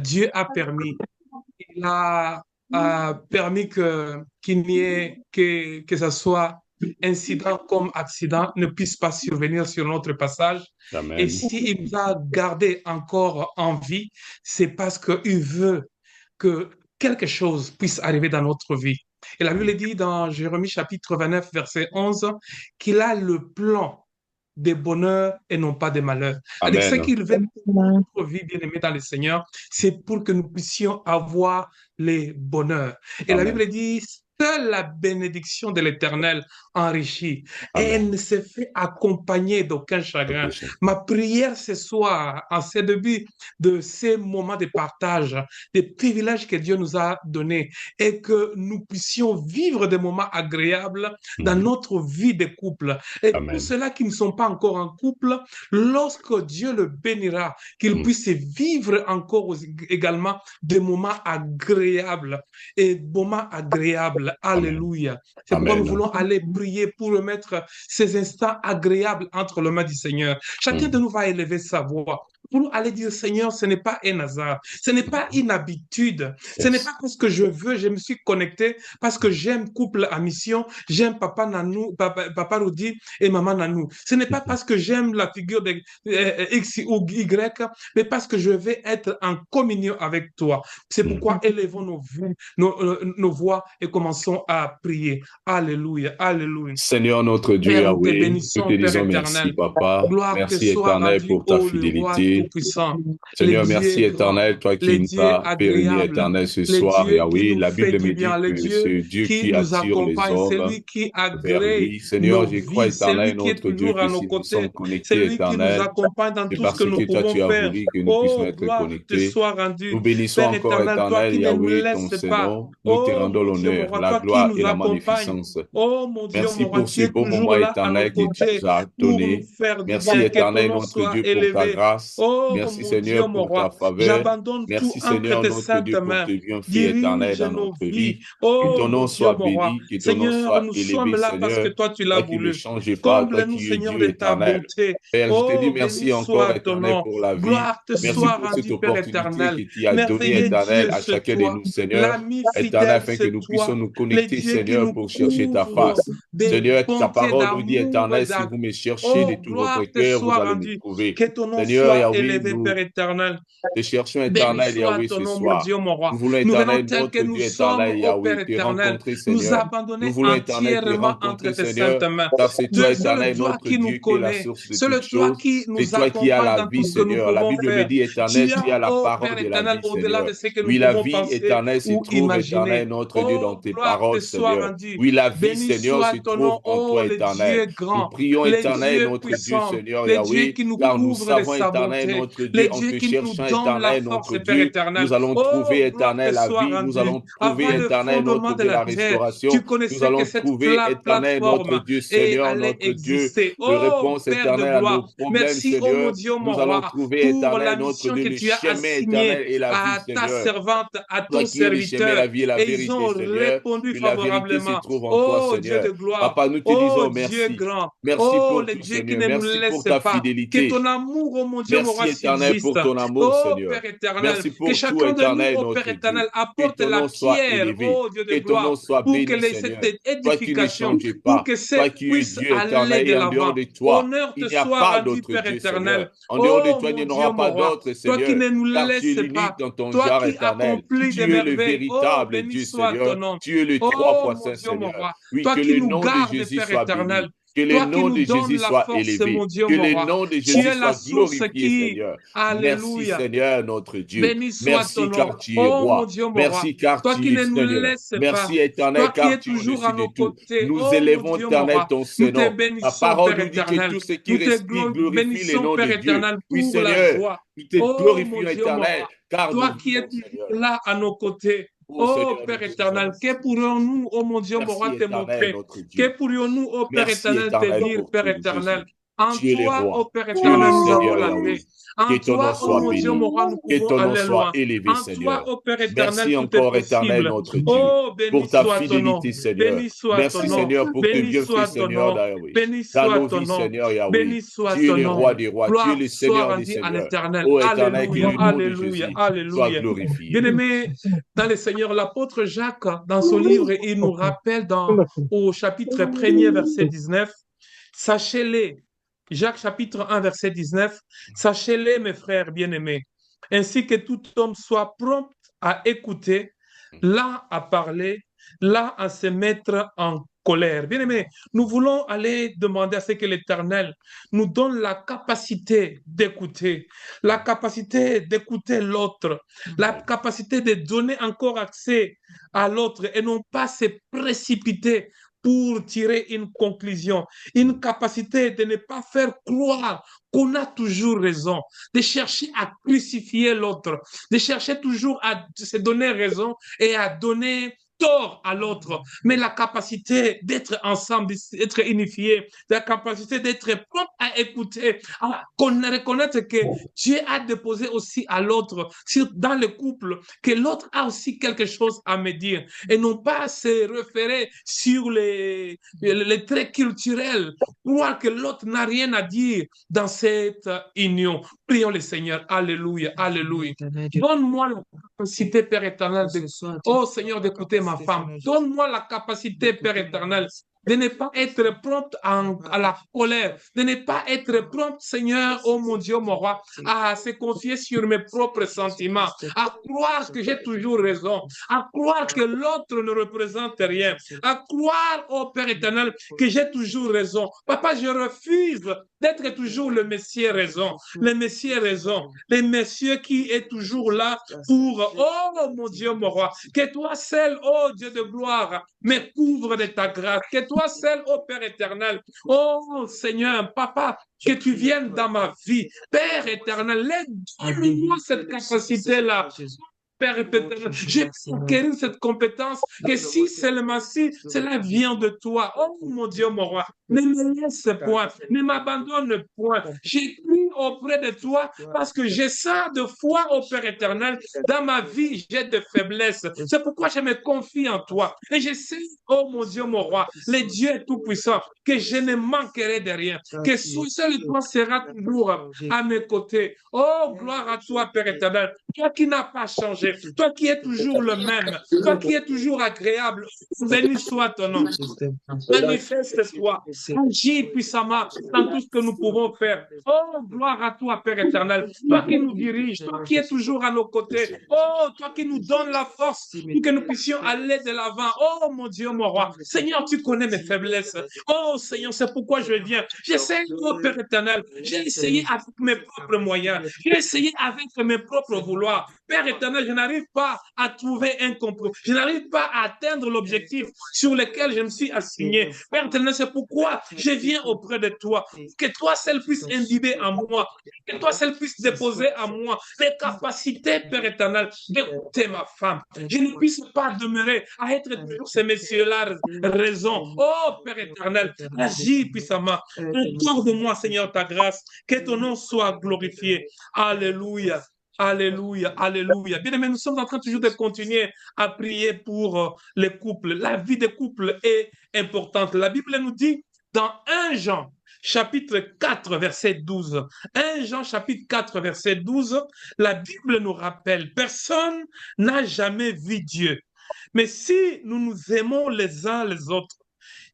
Dieu a permis. Il a permis qu'il n'y ait que ce soit incident comme accident ne puisse pas survenir sur notre passage. Et Amen. s'il nous a gardé encore en vie, c'est parce qu'il veut que quelque chose puisse arriver dans notre vie. Et la Bible dit dans Jérémie chapitre 29, verset 11, qu'il a le plan des bonheurs et non pas des malheurs. C'est-à-dire que ce Amen. qu'il veut pour notre vie, bien aimée dans le Seigneur, c'est pour que nous puissions avoir les bonheurs. Et la Amen. Bible dit, seule la bénédiction de l'Éternel enrichit. Et elle Amen. ne se fait accompagner d'aucun chagrin. Ok, chef. Ma prière ce soir, en ce début de ces moments de partage, des privilèges que Dieu nous a donnés, est que nous puissions vivre des moments agréables dans Mhm. notre vie de couple. Et pour Amen. ceux-là qui ne sont pas encore en couple, lorsque Dieu le bénira, qu'il Mhm. puisse vivre encore également des moments agréables et moments agréables. Amen. Alléluia. C'est pourquoi nous Amen. voulons aller prier pour remettre ces instants agréables entre les mains du Seigneur. Chacun de Mhm. nous va élever sa voix pour aller dire, Seigneur, ce n'est pas un hasard, ce n'est pas une habitude, ce n'est Yes. pas parce que je veux, je me suis connecté, parce que j'aime couple à mission, j'aime papa Nanou, papa Rudi et maman Nanou. Ce n'est pas Mhm. parce que j'aime la figure de X ou Y, mais parce que je vais être en communion avec toi. C'est pourquoi Mhm. élevons nos voix et commençons à prier. Alléluia, alléluia. Seigneur notre Dieu Père, nous te Yahweh, nous te bénissons, Père disons merci, éternel. Papa. Gloire te Merci soit éternel rendue, pour ta ô le roi fidélité. tout-puissant, le Seigneur, Dieu merci grand, éternel, toi le qui nous Dieu as péréni agréable, éternel ce le soir, Dieu qui Yahweh. nous La fait Bible du me dit bien, le que Dieu c'est Dieu qui qui nous attire les accompagne, hommes celui qui vers agrée lui. Seigneur, nos je crois vies, éternel, celui qui est notre Dieu, toujours que à nos si nous sommes côtés, connectés, celui qui nous éternel, accompagne dans c'est tout ce que parce nous que toi pouvons tu as faire. voulu que nous puissions Oh, être gloire te connectés. soit Nous rendue. bénissons Père encore éternel, toi éternel, qui ne nous Yahweh, ton laisses pas. Seigneur. Nous te Oh, rendons mon Dieu, mon l'honneur, roi, la toi qui gloire et nous la accompagnes. magnificence. Oh, mon Dieu, Merci mon roi, pour qui ce est beau toujours moment là à nos éternel que tu côtés nous as pour nous donné. faire du Merci bien. Que ton éternel nom notre soit Dieu pour ta élevé. grâce. Oh, Merci mon Dieu, Seigneur mon pour ta roi, faveur. j'abandonne tout Merci entre Seigneur tes notre saintes Dieu pour mains. tes bienfaits éternels Dirige dans nos notre vies. vie. Que Oh, ton mon nom Dieu, soit mon roi. béni, que ton nom Seigneur, soit nous sommes élevé là parce que Seigneur. toi, tu l'as Toi qui ne voulu. changes pas, toi Comble-nous, qui es Seigneur, Dieu de ta éternel. bonté. Père, je te dis Oh, béni merci encore soit ton éternel nom. pour la vie. Gloire te Merci soit pour cette rendue, Père opportunité éternel. que tu as donnée Merveilleux éternel Dieu, à c'est chacun de toi. nous Seigneur. L'ami Éternel, fidèle, afin que c'est nous puissions toi. nous Le connecter, Dieu qui Seigneur, nous pour chercher ta couvre face. de Seigneur, ta bonté, parole nous dit, d'amour et éternel, si d'amour. vous me cherchez de Oh, tout votre gloire te cœur, vous soit allez me rendue. trouver. Que ton nom Seigneur soit Yahweh, élevé, Père nous éternel. te cherchons Béni éternel soit Yahweh ton ce nom, mon soir. Dieu, mon roi. Nous voulons Nous venons éternel, tel que notre nous Dieu sommes, éternel ô Père Yahweh, te éternel, rencontrer, nous Seigneur. Nous abandonner voulons éternel te entièrement entre rencontrer, tes saintes Seigneur, mains. car c'est toi C'est le éternel, toi notre qui nous Dieu, qui est la connaît. source de C'est toutes le toi choses. qui C'est nous toi qui as accompagne la dans tout vie, ce que nous Seigneur. La pouvons Bible me faire. dit, éternel, Tu tu as, as la ô parole Père de la éternel, vie, au-delà Seigneur. de ce que nous Oui, la pouvons vie penser éternelle se ou trouve, éternel, imaginer. notre Dieu, dans Oh, tes gloire te paroles, soit Seigneur. rendue. Oui, la vie, Béni Seigneur, se soit ton trouve nom, en oh toi, le éternel. Dieu Nous grand, prions, le éternel, Dieu notre Dieu, puissant, Seigneur le Dieu Yahweh, qui nous car nous couvre de savons, sa éternel, bonté, notre le Dieu, en Dieu te qui nous cherchant, donne la éternel, force, notre Père Dieu, éternel. nous allons Oh, trouver, gloire te éternel, la soit vie, nous rendue. allons trouver, Avant le éternel, notre fondement de Dieu, la la terre, restauration, tu nous connaissais que allons cette trouver, éternel, notre plateforme Dieu, et Seigneur, allait notre Dieu, exister. de Oh, réponse Père de éternelle à nos gloire, problèmes, merci, oh mon Seigneur. Dieu, mon Nous allons roi, trouver, pour la éternel, notre mission Dieu, que le tu as chemin assignée éternel et la vie, à ta Seigneur. servante, à Toi ton qui es le chemin, serviteur. la vie et la Et ils vérité, ont Seigneur. répondu Oui, la vérité se favorablement. trouve en toi, Oh, Dieu Seigneur. de gloire. Papa, nous te Oh, disons Dieu merci. grand. Merci Oh, pour le tout, Dieu qui Seigneur. ne nous Merci pour laisse ta pas. Que fidélité. ton amour, oh mon Dieu, mon roi, Merci, éternel, subsiste. pour ton amour, Oh, Seigneur. Père éternel, Merci que pour tout, chacun de nous, éternel, oh Père notre Dieu. éternel, Que apporte ton la nom soit pierre, élevé. oh Dieu de Que ton nom gloire, soit pour que béni, cette Seigneur. Toi qui ne édification, changes pour pas. que c'est Toi qui es puisse Dieu aller éternel de et en dehors l'avant. de toi, Honneur te il n'y a soit pas rendu, d'autre Père Dieu, Seigneur. éternel. En dehors de Oh, toi, il mon n'y en Dieu, aura mon pas roi, d'autre, toi qui Seigneur. ne nous Car tu es laisses l'unique pas, dans ton toi genre qui éternel. accomplis des Tu es le merveilles. Oh, véritable béni Dieu, soit Seigneur. ton nom. Tu es le trois Oh, fois mon saint, Dieu, mon Seigneur. roi, Oui, toi que qui le nous nom de gardes, Jésus Père soit éternel. béni. Que le Toi qui nom nous de donnes Jésus la soit force, mon élevé. Dieu, Que mon le roi. nom de Tu Jésus es la soit source glorifié, qui, Seigneur. Merci, alléluia, Seigneur, notre Dieu. béni soit ton Merci nom. car tu es Oh mon roi. Dieu, mon roi, Merci car toi qui tu es ne nous Seigneur. laisses pas, Merci éternel toi qui car es tu es toujours à au-dessus de nos tout. côtés. Nous Oh mon élevons Dieu, mon éternel roi, ton nous te Seigneur. Ta bénissons, parole Père nous dit que éternel. tout ce qui Nous te respire glorifie le bénissons, nom de Père Dieu. éternel, Oui, pour la Seigneur, joie. nous te Oh mon glorifions Dieu, mon éternel roi, car toi nous qui es vivons, toujours Seigneur. là à nos côtés. Oh Oh Seigneur, nous Père te disons éternel, que merci. pourrions-nous, oh mon Dieu, mon Merci roi, te éternel, montrer? notre Que Dieu. pourrions-nous, oh Père Merci éternel, te éternel dire, pour Père tout, éternel? Jésus. En Tu es le toi, ô roi. Père Tu es le éternel, nous avons Seigneur la paix. Yahweh. En Que ton nom toi, ô soit mon Dieu, béni. mon roi, nous Que pouvons ton nom aller soit loin. élevé, En toi, Seigneur. ô Père éternel, Merci tout est encore, éternel, possible. notre Dieu, Oh, béni pour ta soit ton nom. fidélité, Seigneur. Béni soit ton Merci, nom. Seigneur, pour tes Béni bienfaits, soit ton Seigneur nom. Yahweh. Béni Dans soit nos ton vies, nom. Seigneur Yahweh. Béni soit Tu es ton le nom. roi des rois. Tu es Gloire le soit Seigneur des rendue à seigneurs. l'Éternel. Ô éternel, que Alléluia, le nom de alléluia, Jésus soit alléluia. glorifié. Bien-aimé, dans le Seigneur, l'apôtre Jacques, dans son livre, il nous rappelle au chapitre 1er, verset 19, sachez-les, Jacques chapitre 1, verset 19, sachez-les, mes frères bien-aimés, ainsi que tout homme soit prompt à écouter, là à parler, là à se mettre en colère. Bien-aimés, nous voulons aller demander à ce que l'Éternel nous donne la capacité d'écouter l'autre, la capacité de donner encore accès à l'autre et non pas se précipiter pour tirer une conclusion, une capacité de ne pas faire croire qu'on a toujours raison, de chercher à crucifier l'autre, de chercher toujours à se donner raison et à donner tort à l'autre, mais la capacité d'être ensemble, d'être unifié, la capacité d'être prompt à écouter, à reconnaître que Dieu a déposé aussi à l'autre, dans le couple, que l'autre a aussi quelque chose à me dire, et non pas se référer sur les traits culturels, croire que l'autre n'a rien à dire dans cette union. Prions le Seigneur. Alléluia, alléluia. Donne-moi la capacité, Père éternel, oh Seigneur, d'écouter ma femme. Donne-moi la capacité, Père éternel, de ne pas être prompt à la colère, de ne pas être prompt, Seigneur, oh mon Dieu, mon roi, à se confier sur mes propres sentiments, à croire que j'ai toujours raison, à croire que l'autre ne représente rien, à croire, oh Père éternel, que j'ai toujours raison. Papa, je refuse d'être toujours le Messie raison, le Messie raison, le Messie qui est toujours là pour, oh mon Dieu, mon roi, que toi seul, oh Dieu de gloire, me couvre de ta grâce, que toi seul, oh Père éternel, oh Seigneur, Papa, que tu viennes dans ma vie, Père éternel, donne-moi cette capacité-là. Père éternel, j'ai conquéri cette compétence que si seulement si cela vient de toi, oh mon Dieu, mon roi, ne me laisse point, ne m'abandonne point. J'ai pris auprès de toi parce que j'ai ça de foi au Père éternel. Dans ma vie, j'ai de faiblesses. C'est pourquoi je me confie en toi. Et je sais, oh mon Dieu, mon roi, le Dieu tout-puissant, que je ne manquerai de rien, que seul toi sera toujours à mes côtés. Oh, gloire à toi, Père éternel. Toi qui n'as pas changé, toi qui es toujours le même, toi qui es toujours agréable, béni soit ton nom. Manifeste-toi, agis puissamment dans tout ce que nous pouvons faire. Oh, gloire à toi, Père éternel. Toi qui nous diriges, toi qui es toujours à nos côtés. Oh, toi qui nous donnes la force pour que nous puissions aller de l'avant. Oh, mon Dieu, mon roi. Seigneur, tu connais mes faiblesses. Oh, Seigneur, c'est pourquoi je viens. J'essaie, oh, Père éternel. J'ai essayé avec mes propres moyens. J'ai essayé avec mes propres vouloirs. Père éternel, je n'arrive pas à trouver un compromis. Je n'arrive pas à atteindre l'objectif sur lequel je me suis assigné. Père éternel, c'est pourquoi je viens auprès de toi. Que toi seul puisses imbiber en moi. Que toi seul puisses déposer en moi les capacités, Père éternel, d'écouter ma femme. Je ne puisse pas demeurer à être toujours ces messieurs-là raison. Oh, Père éternel, agis puissamment. Accorde-moi, Seigneur, ta grâce. Que ton nom soit glorifié. Alléluia. Alléluia, alléluia. Bien aimé, nous sommes en train toujours de continuer à prier pour les couples. La vie des couples est importante. La Bible nous dit dans 1 Jean, chapitre 4, verset 12. 1 Jean, chapitre 4, verset 12, la Bible nous rappelle, personne n'a jamais vu Dieu. Mais si nous nous aimons les uns les autres,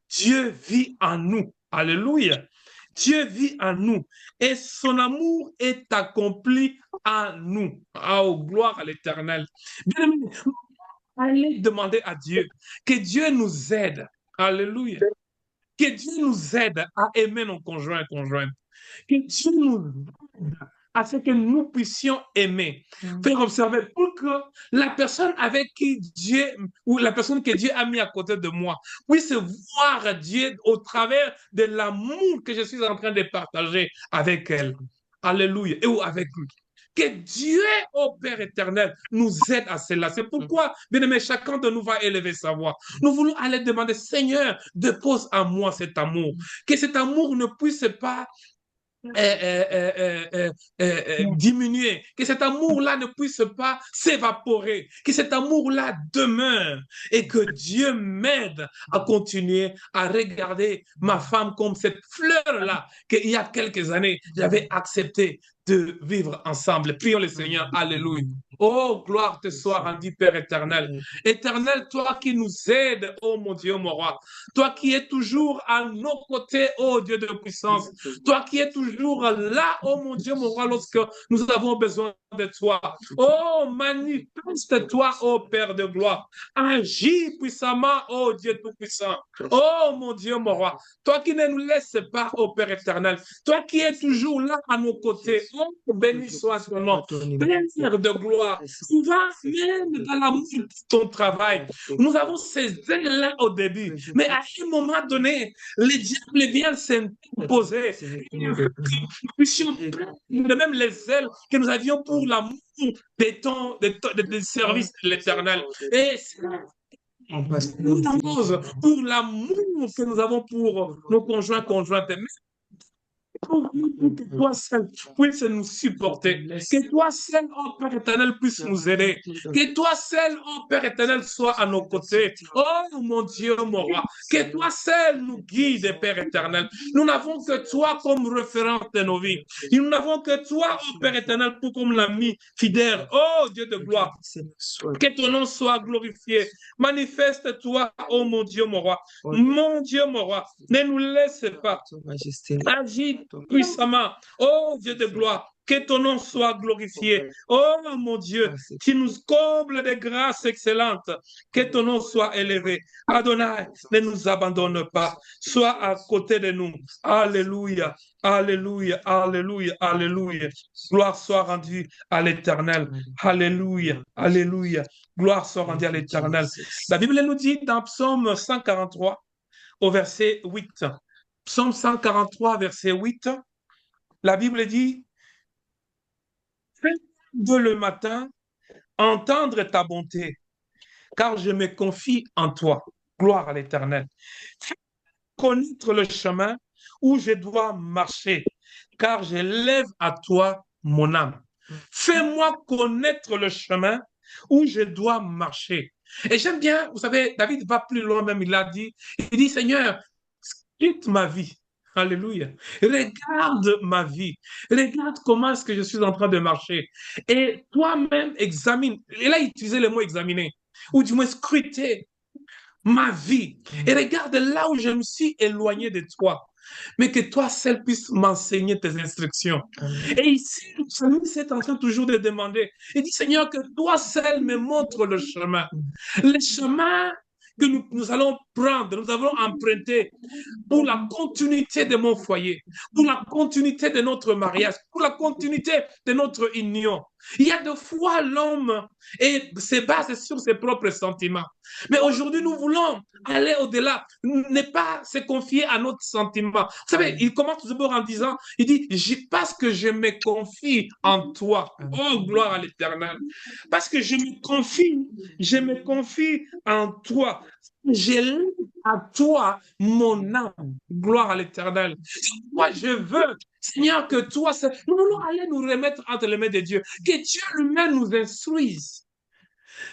Dieu vit en nous. Alléluia. Dieu vit en nous et son amour est accompli en nous. Oh, gloire à l'Éternel. Bien aimé, allez demander à Dieu que Dieu nous aide. Alléluia. Que Dieu nous aide à aimer nos conjoints et conjointes. Que Dieu nous aide à ce que nous puissions aimer. Faire observer pour que la personne avec qui Dieu, ou la personne que Dieu a mis à côté de moi, puisse voir Dieu au travers de l'amour que je suis en train de partager avec elle. Alléluia. Et ou avec lui. Que Dieu, ô Père éternel, nous aide à cela. C'est pourquoi, bien aimé, chacun de nous va élever sa voix. Nous voulons aller demander, Seigneur, dépose en moi cet amour. Que cet amour ne puisse pas diminuer, que cet amour-là ne puisse pas s'évaporer, que cet amour-là demeure et que Dieu m'aide à continuer à regarder ma femme comme cette fleur-là qu'il y a quelques années, j'avais accepté de vivre ensemble. Prions le Seigneur. Alléluia. Oh, gloire te soit rendue, Père éternel. Éternel, toi qui nous aides, oh mon Dieu, mon roi. Toi qui es toujours à nos côtés, oh Dieu de puissance. Toi qui es toujours là, oh mon Dieu, mon roi, lorsque nous avons besoin de toi. Oh, manifeste-toi, oh Père de gloire. Agis puissamment, oh Dieu tout-puissant. Oh mon Dieu, mon roi. Toi qui ne nous laisses pas, oh Père éternel. Toi qui es toujours là à nos côtés. Oh, béni soit ton nom. Père de gloire. Souvent, même dans l'amour de ton travail, nous avons ces ailes-là au début. Mais à un moment donné, le diable vient s'imposer. Nous puissions prendre même les ailes que nous avions pour l'amour des services de l'éternel. Et pour l'amour que nous avons pour nos conjoints, conjointes. Que toi seul puisse nous supporter, que toi seul, oh Père éternel, puisse nous aider, que toi seul, oh Père éternel, sois à nos côtés. Oh mon Dieu, mon roi, que toi seul nous guide, Père éternel. Nous n'avons que toi comme référence de nos vies. Nous n'avons que toi, oh Père éternel, pour comme l'ami fidèle. Oh Dieu de gloire, que ton nom soit glorifié. Manifeste-toi, oh mon Dieu, mon roi. Mon Dieu, mon roi, ne nous laisse pas. Agis puissamment. Oh Dieu de gloire, que ton nom soit glorifié. Oh mon Dieu, qui nous comble de grâces excellentes, que ton nom soit élevé. Adonai, ne nous abandonne pas. Sois à côté de nous. Alléluia, alléluia, alléluia, alléluia. Gloire soit rendue à l'Éternel. Alléluia, alléluia. Gloire soit rendue à l'Éternel. La Bible nous dit dans Psaume 143, au verset 8. Psaume 143, verset 8, la Bible dit, fais de le matin entendre ta bonté, car je me confie en toi. Gloire à l'Éternel. Fais connaître le chemin où je dois marcher, car je lève à toi mon âme. Fais-moi connaître le chemin où je dois marcher. Et j'aime bien, vous savez, David va plus loin même, il a dit, il dit, Seigneur, quitte ma vie. Alléluia. Regarde ma vie. Regarde comment est-ce que je suis en train de marcher. Et toi-même examine. Et là, il utilisait le mot examiner. Ou du moins scruter ma vie. Et regarde là où je me suis éloigné de toi. Mais que toi seul puisses m'enseigner tes instructions. Et ici, le psalmiste est en train toujours de demander. Il dit, Seigneur, que toi seul me montres le chemin. Le chemin que nous allons prendre, nous allons emprunter pour la continuité de mon foyer, pour la continuité de notre mariage, pour la continuité de notre union. Il y a des fois l'homme se base sur ses propres sentiments. Mais aujourd'hui, nous voulons aller au-delà, ne pas se confier à notre sentiment. Vous savez, il commence d'abord en disant, il dit, parce que je me confie en toi. Oh, gloire à l'Éternel. Parce que je me confie en toi. J'ai à toi mon âme. Gloire à l'Éternel. Moi, je veux, Seigneur, que toi, nous voulons aller nous remettre entre les mains de Dieu. Que Dieu lui-même nous instruise.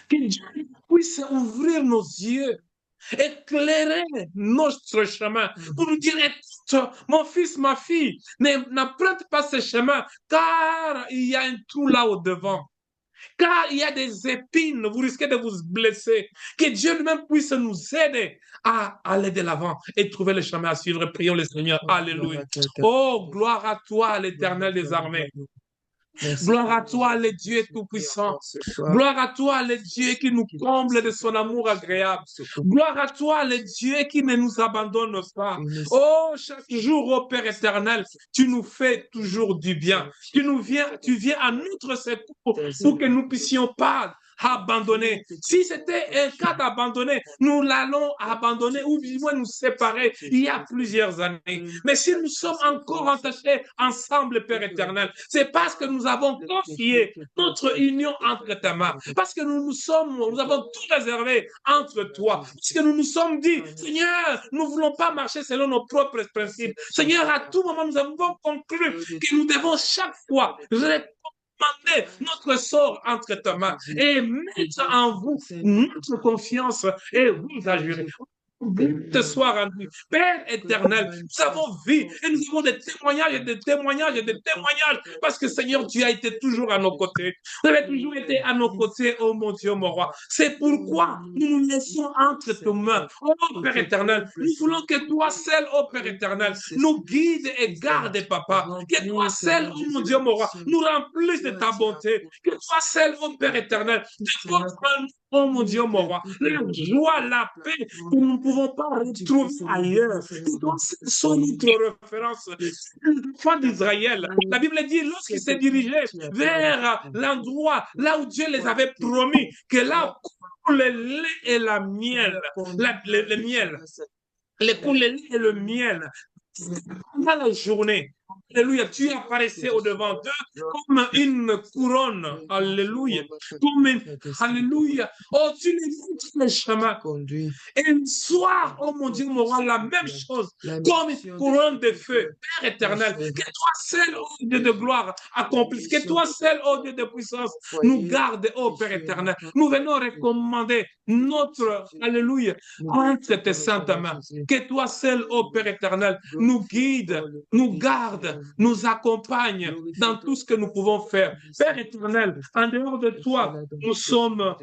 Que Dieu puisse ouvrir nos yeux, éclairer notre chemin pour nous dire, écoute, mon fils, ma fille, n'emprunte pas ce chemin, car il y a un trou là au devant. Car il y a des épines, vous risquez de vous blesser. Que Dieu lui-même puisse nous aider à aller de l'avant et trouver le chemin à suivre. Prions le Seigneur. Alléluia. Oh, gloire à toi, l'Éternel des armées. Gloire à toi, le Dieu tout-puissant. Gloire à toi, le Dieu qui nous comble de son amour agréable. Gloire à toi, le Dieu qui ne nous abandonne pas. Oh, chaque jour, ô Père éternel, tu nous fais toujours du bien. Tu viens à notre secours pour que nous puissions pas abandonner. Si c'était un cas d'abandonner, nous l'allons abandonner ou du moins nous séparer il y a plusieurs années. Mais si nous sommes encore attachés ensemble, Père éternel, c'est parce que nous avons confié notre union entre tes mains, parce que nous avons tout réservé entre toi, parce que nous nous sommes dit, Seigneur, nous ne voulons pas marcher selon nos propres principes. Seigneur, à tout moment, nous avons conclu que nous devons chaque fois recommander notre sort entre tes mains et mettre en vous notre confiance et vous agir. Te soit rendu. Père éternel, nous avons vu et nous avons des témoignages et des témoignages et des témoignages parce que Seigneur, tu as été toujours à nos côtés. Tu as toujours été à nos côtés, oh mon Dieu, mon roi. C'est pourquoi nous nous laissons entre tes mains, oh Père éternel. Nous voulons que toi seul, oh Père éternel, nous guide et garde, papa. Que toi seul, oh mon Dieu, mon roi, nous remplisse de ta bonté. Que toi seul, oh Père éternel, oh mon Dieu, mon roi, la joie, la paix que nous ne pouvons pas retrouver ailleurs. C'est notre référence. Foi d'Israël. La Bible dit, lorsqu'ils se dirigeaient vers l'endroit là où Dieu les avait promis, que là coule le lait et la miel, le miel, coule le lait et le miel. Dans la journée, alléluia, tu apparaissais au-devant d'eux comme une couronne, alléluia, alléluia, oh, tu les montres le chemin. Et le soir, oh mon Dieu, mon roi, la même chose, comme une couronne de feu, Père éternel, que toi seul, oh Dieu de gloire, accomplisse, que toi seul, oh Dieu de puissance, nous garde, oh Père éternel. Nous venons recommander notre, alléluia, entre tes saintes mains, que toi seul, oh Père éternel, nous guide, nous garde, nous accompagne dans tout ce que nous pouvons faire. Père éternel, en dehors de toi, nous sommes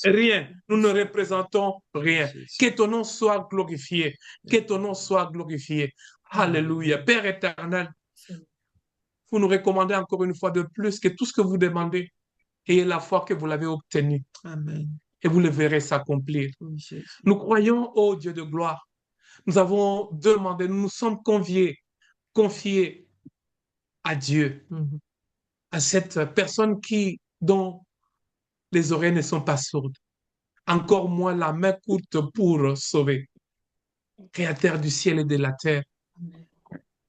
rien, nous ne représentons rien. Que ton nom soit glorifié, que ton nom soit glorifié. Alléluia. Père éternel, vous nous recommandez encore une fois de plus que tout ce que vous demandez, ayez la foi que vous l'avez obtenu. Amen. Et vous le verrez s'accomplir. Nous croyons, ô Dieu de gloire, nous avons demandé, nous nous sommes confiés à Dieu, à cette personne dont les oreilles ne sont pas sourdes, encore moins la main courte pour sauver. Créateur du ciel et de la terre,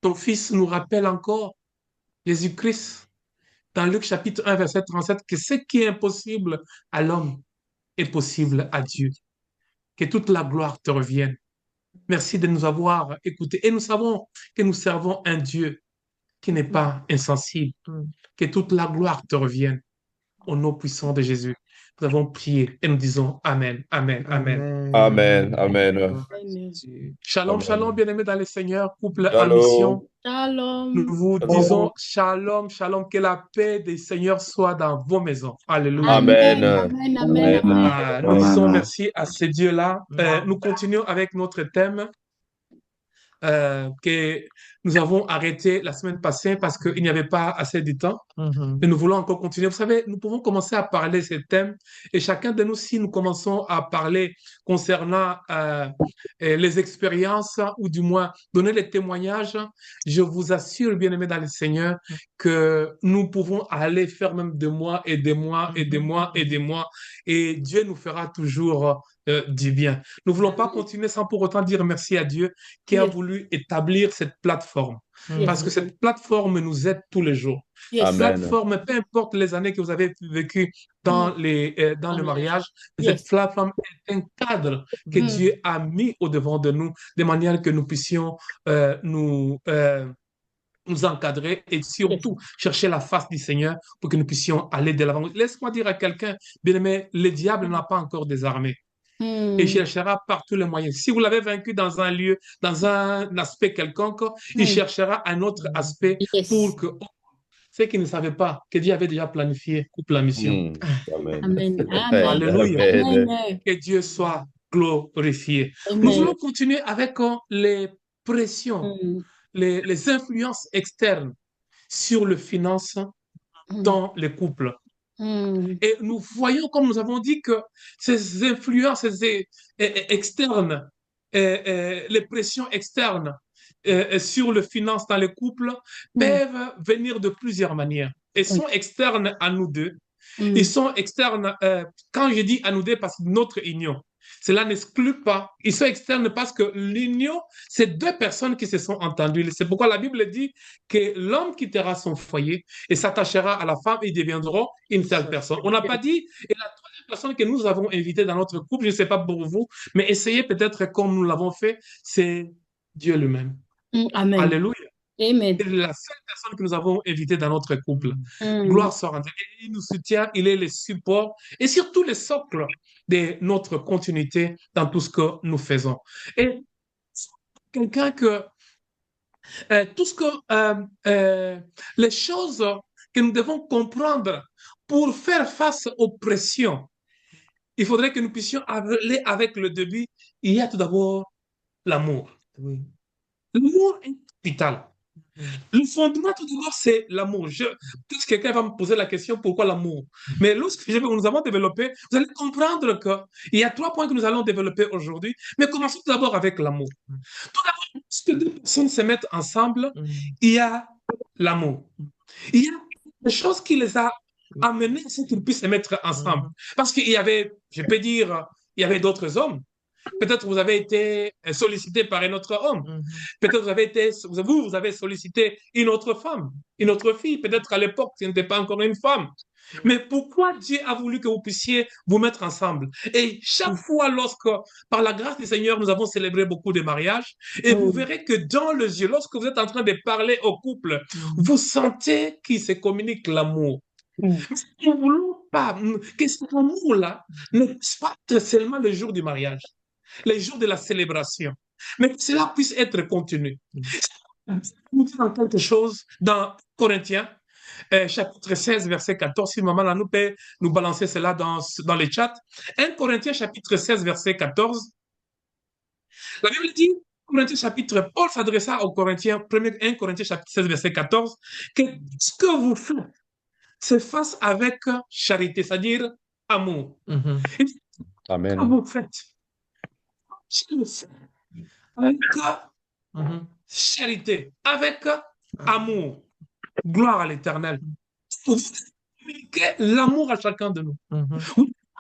ton Fils nous rappelle encore, Jésus-Christ, dans Luc chapitre 1, verset 37, que ce qui est impossible à l'homme est possible à Dieu. Que toute la gloire te revienne. Merci de nous avoir écoutés. Et nous savons que nous servons un Dieu qui n'est pas insensible. Que toute la gloire te revienne. Au nom puissant de Jésus, nous avons prié et nous disons Amen, Amen, Amen. Amen, Amen. Shalom, Amen. shalom, bien-aimés dans le Seigneur, couple en Shalom. mission. Shalom. Nous vous disons shalom, shalom, que la paix des Seigneurs soit dans vos maisons. Alléluia. Amen. Amen. Amen. Amen. Nous disons merci à ce Dieu-là. Nous continuons avec notre thème que nous avons arrêté la semaine passée parce qu'il n'y avait pas assez de temps. Et nous voulons encore continuer. Vous savez, nous pouvons commencer à parler de ce thème et chacun de nous, si nous commençons à parler concernant les expériences ou du moins donner les témoignages, je vous assure, bien-aimés dans le Seigneur, que nous pouvons aller faire même des mois et des mois et des mois et des mois et Dieu nous fera toujours du bien. Nous ne voulons pas continuer sans pour autant dire merci à Dieu qui a voulu établir cette plateforme. Parce que cette plateforme nous aide tous les jours. Cette plateforme, peu importe les années que vous avez vécues dans le mariage, cette plateforme est un cadre que Dieu a mis au-devant de nous, de manière que nous puissions nous encadrer et surtout chercher la face du Seigneur pour que nous puissions aller de l'avant. Laisse-moi dire à quelqu'un, bien-aimé, le diable n'a pas encore désarmé. Et cherchera par tous les moyens. Si vous l'avez vaincu dans un lieu, dans un aspect quelconque, il cherchera un autre aspect pour que ceux qui ne savaient pas que Dieu avait déjà planifié pour la mission. Amen. Amen. Alléluia. Amen. Que Dieu soit glorifié. Amen. Nous allons continuer avec les pressions, les influences externes sur les finances dans les couples. Et nous voyons, comme nous avons dit, que ces influences externes, les pressions externes sur les finances dans les couples peuvent venir de plusieurs manières. Elles sont externes à nous deux, Ils sont externes. Quand je dis à nous deux, parce que notre union, cela n'exclut pas. Ils sont externes parce que l'union, c'est deux personnes qui se sont entendues. C'est pourquoi la Bible dit que l'homme quittera son foyer et s'attachera à la femme et ils deviendront une seule personne. On n'a pas dit, et la troisième personne que nous avons invitée dans notre couple, je ne sais pas pour vous, mais essayez peut-être comme nous l'avons fait, c'est Dieu lui-même. Amen. Alléluia. Amen. C'est la seule personne que nous avons invitée dans notre couple. Gloire soit rendue. Et il nous soutient, il est le support et surtout le socle de notre continuité dans tout ce que nous faisons. Et quelqu'un que tout ce que les choses que nous devons comprendre pour faire face aux pressions, il faudrait que nous puissions aller avec le début. Il y a tout d'abord l'amour. Oui. L'amour est vital. Le fondement, tout d'abord, c'est l'amour. Peut-être que quelqu'un va me poser la question, pourquoi l'amour? Mais lorsque nous avons développé, vous allez comprendre qu'il y a 3 points que nous allons développer aujourd'hui. Mais commençons tout d'abord avec l'amour. Tout d'abord, lorsque deux personnes se mettent ensemble, il y a l'amour. Il y a des choses qui les a amenés à ce qu'ils puissent se mettre ensemble. Parce qu'il y avait, je peux dire, il y avait d'autres hommes. Peut-être vous avez été sollicité par un autre homme. Peut-être vous avez sollicité une autre femme, une autre fille. Peut-être à l'époque, ce n'était pas encore une femme. Mais pourquoi Dieu a voulu que vous puissiez vous mettre ensemble? Et chaque fois, lorsque, par la grâce du Seigneur, nous avons célébré beaucoup de mariages, et vous verrez que dans les yeux, lorsque vous êtes en train de parler au couple, vous sentez qu'il se communique l'amour. Nous ne voulons pas que cet amour-là ne puisse pas être seulement le jour du mariage, les jours de la célébration, mais que cela puisse être continu. Nous dit dans quelque chose dans Corinthiens, chapitre 16, verset 14, si maman là nous peut nous balancer cela dans les chats. 1 Corinthiens, chapitre 16, verset 14. La Bible dit, Paul s'adressa aux Corinthiens, 1 Corinthiens, chapitre 16, verset 14, que ce que vous faites, c'est face avec charité, c'est-à-dire amour. Amen. Ce que vous faites, avec charité, avec amour, gloire à l'Éternel. Vous communiquez l'amour à chacun de nous.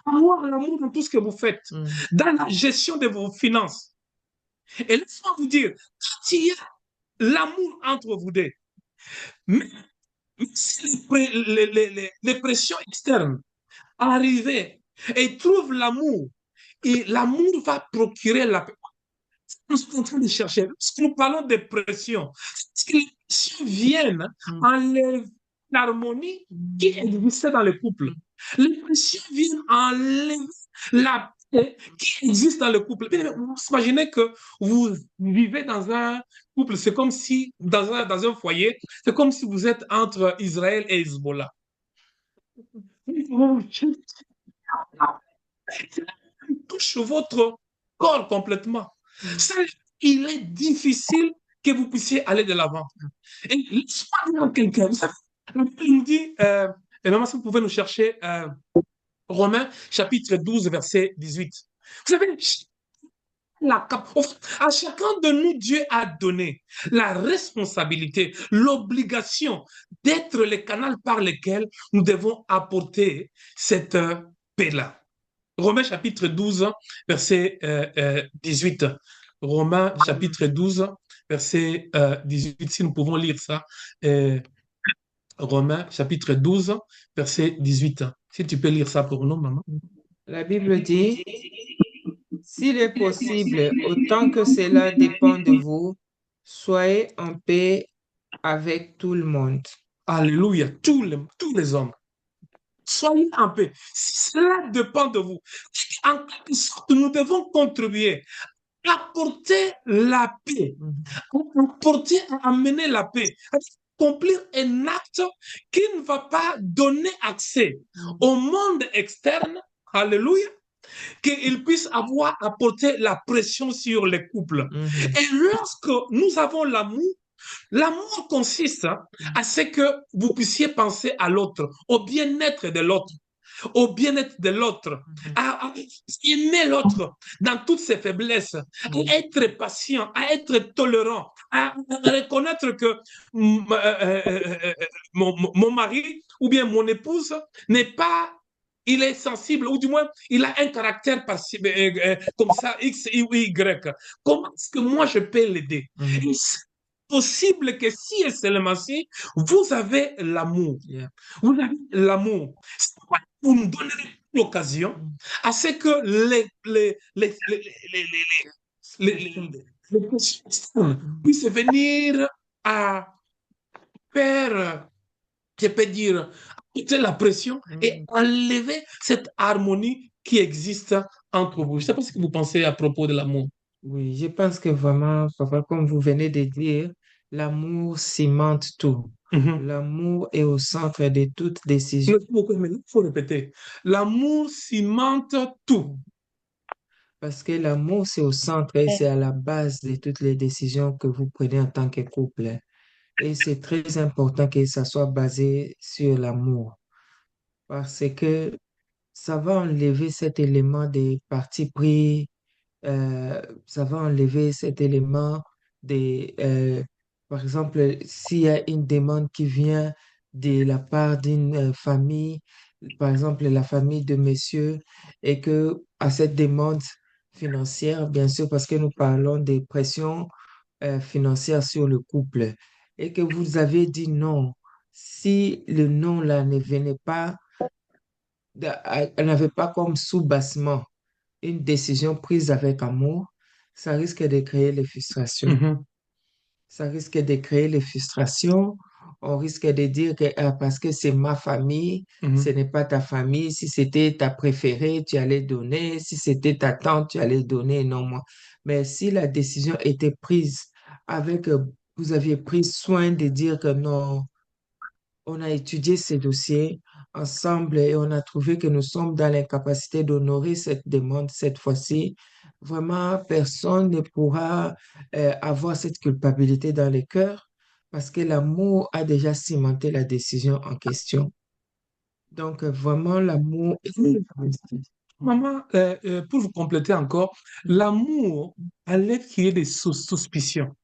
Avoir l'amour dans tout ce que vous faites, dans la gestion de vos finances. Et laissez-moi vous dire, s'il y a l'amour entre vous deux, mais si les pressions externes arrivent et trouvent l'amour, et l'amour va procurer la paix. Nous sommes en train de chercher. Lorsque nous parlons de pression, c'est que les pressions viennent enlever l'harmonie qui existait dans le couple. Les pressions viennent enlever la paix qui existe dans le couple. Vous imaginez que vous vivez dans un couple, c'est comme si, dans un foyer, c'est comme si vous êtes entre Israël et Hezbollah. Touche votre corps complètement. Ça, il est difficile que vous puissiez aller de l'avant. Et laisse-moi dire à quelqu'un, vous savez, la Bible nous dit, et maman, si vous pouvez nous chercher Romains, chapitre 12, verset 18. Vous savez, à chacun de nous, Dieu a donné la responsabilité, l'obligation d'être le canal par lequel nous devons apporter cette paix-là. Romains chapitre 12, verset 18. Romains chapitre 12, verset 18, si nous pouvons lire ça. Romains chapitre 12, verset 18. Si tu peux lire ça pour nous, maman. La Bible dit, s'il est possible, autant que cela dépend de vous, soyez en paix avec tout le monde. Alléluia, tous les hommes. Soyez en paix. Si cela dépend de vous, en quelque sorte, nous devons contribuer à apporter la paix, à amener la paix, à accomplir un acte qui ne va pas donner accès au monde externe, alléluia, qu'il puisse avoir apporté la pression sur les couples. Et lorsque nous avons l'amour consiste à ce que vous puissiez penser à l'autre, au bien-être de l'autre. au bien-être de l'autre, à aimer l'autre dans toutes ses faiblesses, à être patient, à être tolérant, à reconnaître que mon mari ou bien mon épouse n'est pas, il est sensible, ou du moins, il a un caractère comme ça, X ou Y. Comment est-ce que moi, je peux l'aider? C'est possible que si et seulement si, vous avez l'amour. Vous avez l'amour. Vous nous donnerez l'occasion à ce que les personnes puissent venir à faire, je peux dire, ôter la pression et enlever cette harmonie qui existe entre vous. Je ne sais pas ce que vous pensez à propos de l'amour. Oui, je pense que vraiment, papa, comme vous venez de dire, l'amour cimente tout. L'amour est au centre de toute décision. Il faut répéter. L'amour cimente tout. Parce que l'amour, c'est au centre et c'est à la base de toutes les décisions que vous prenez en tant que couple. Et c'est très important que ça soit basé sur l'amour. Parce que ça va enlever cet élément des partis pris, ça va enlever cet élément des, par exemple, s'il y a une demande qui vient de la part d'une famille, par exemple la famille de monsieur, et que à cette demande financière, bien sûr, parce que nous parlons des pressions financières sur le couple, et que vous avez dit non, si le non là ne venait pas, elle n'avait pas comme sous-bassement une décision prise avec amour, ça risque de créer les frustrations. Ça risque de créer les frustrations. On risque de dire que parce que c'est ma famille, ce n'est pas ta famille. Si c'était ta préférée, tu allais donner. Si c'était ta tante, tu allais donner. Non, moi. Mais si la décision était prise avec, vous aviez pris soin de dire que non, on a étudié ces dossiers ensemble et on a trouvé que nous sommes dans l'incapacité d'honorer cette demande cette fois-ci. Vraiment, personne ne pourra avoir cette culpabilité dans le cœur parce que l'amour a déjà cimenté la décision en question. Donc, vraiment, l'amour est... Maman, pour vous compléter encore, l'amour enlève qu'il y ait des suspicions.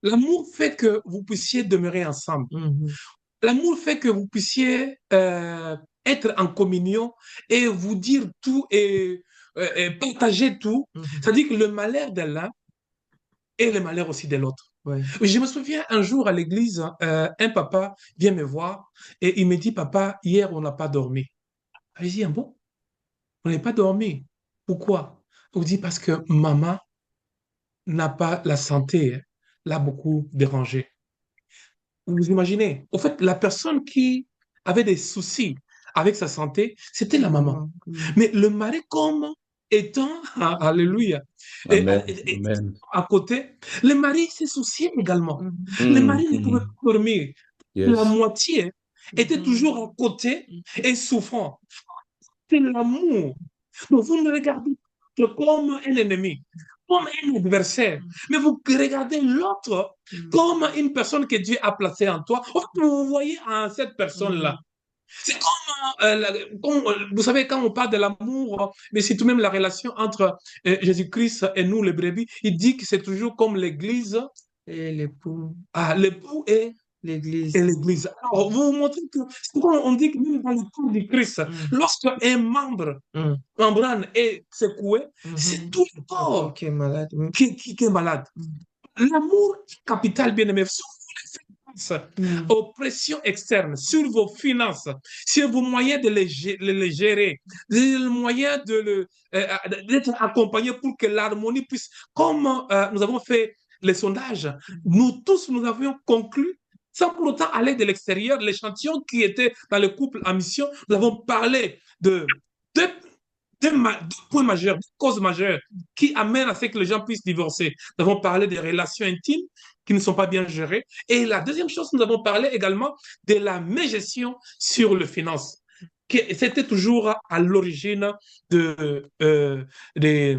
L'amour fait que vous puissiez demeurer ensemble. L'amour fait que vous puissiez être en communion et vous dire tout et partager tout. C'est-à-dire que le malheur de l'un est le malheur aussi de l'autre. Ouais. Je me souviens un jour à l'église, un papa vient me voir et il me dit, papa, hier on n'a pas dormi. Je dis, ah bon? On n'a pas dormi. Pourquoi? On dit parce que maman n'a pas la santé, l'a beaucoup dérangé. Vous imaginez? Au fait, la personne qui avait des soucis avec sa santé, c'était la maman. Mais le mari, comme étant, alléluia, Amen. Amen. à côté, le mari s'est soucié également. Mm. Le mari ne pouvait pas dormir. Yes. La moitié était toujours à côté et souffrant. C'est l'amour. Donc, vous ne regardez pas comme un ennemi, comme un adversaire, mais vous regardez l'autre comme une personne que Dieu a placée en toi. Vous voyez en cette personne-là. C'est comme, vous savez, quand on parle de l'amour, mais c'est tout de même la relation entre Jésus-Christ et nous, les brebis, il dit que c'est toujours comme l'Église. Et l'époux. Ah, l'époux et l'Église. Et l'Église. Alors, vous vous montrez que, c'est pourquoi on dit que même dans le corps du Christ, lorsqu'un membre, membrane est secoué, c'est tout le corps qui est malade. qui est malade. L'amour capital, bien aimé, sur aux pressions externes, sur vos finances, sur vos moyens de les gérer, le moyen d'être accompagné pour que l'harmonie puisse, comme nous avons fait les sondages, nous tous, nous avions conclu sans pour autant aller de l'extérieur, l'échantillon qui était dans le couple en mission, nous avons parlé de deux points majeurs, deux causes majeures qui amènent à ce que les gens puissent divorcer. Nous avons parlé des relations intimes qui ne sont pas bien gérées. Et la deuxième chose, nous avons parlé également de la mégestion sur les finances. C'était toujours à l'origine des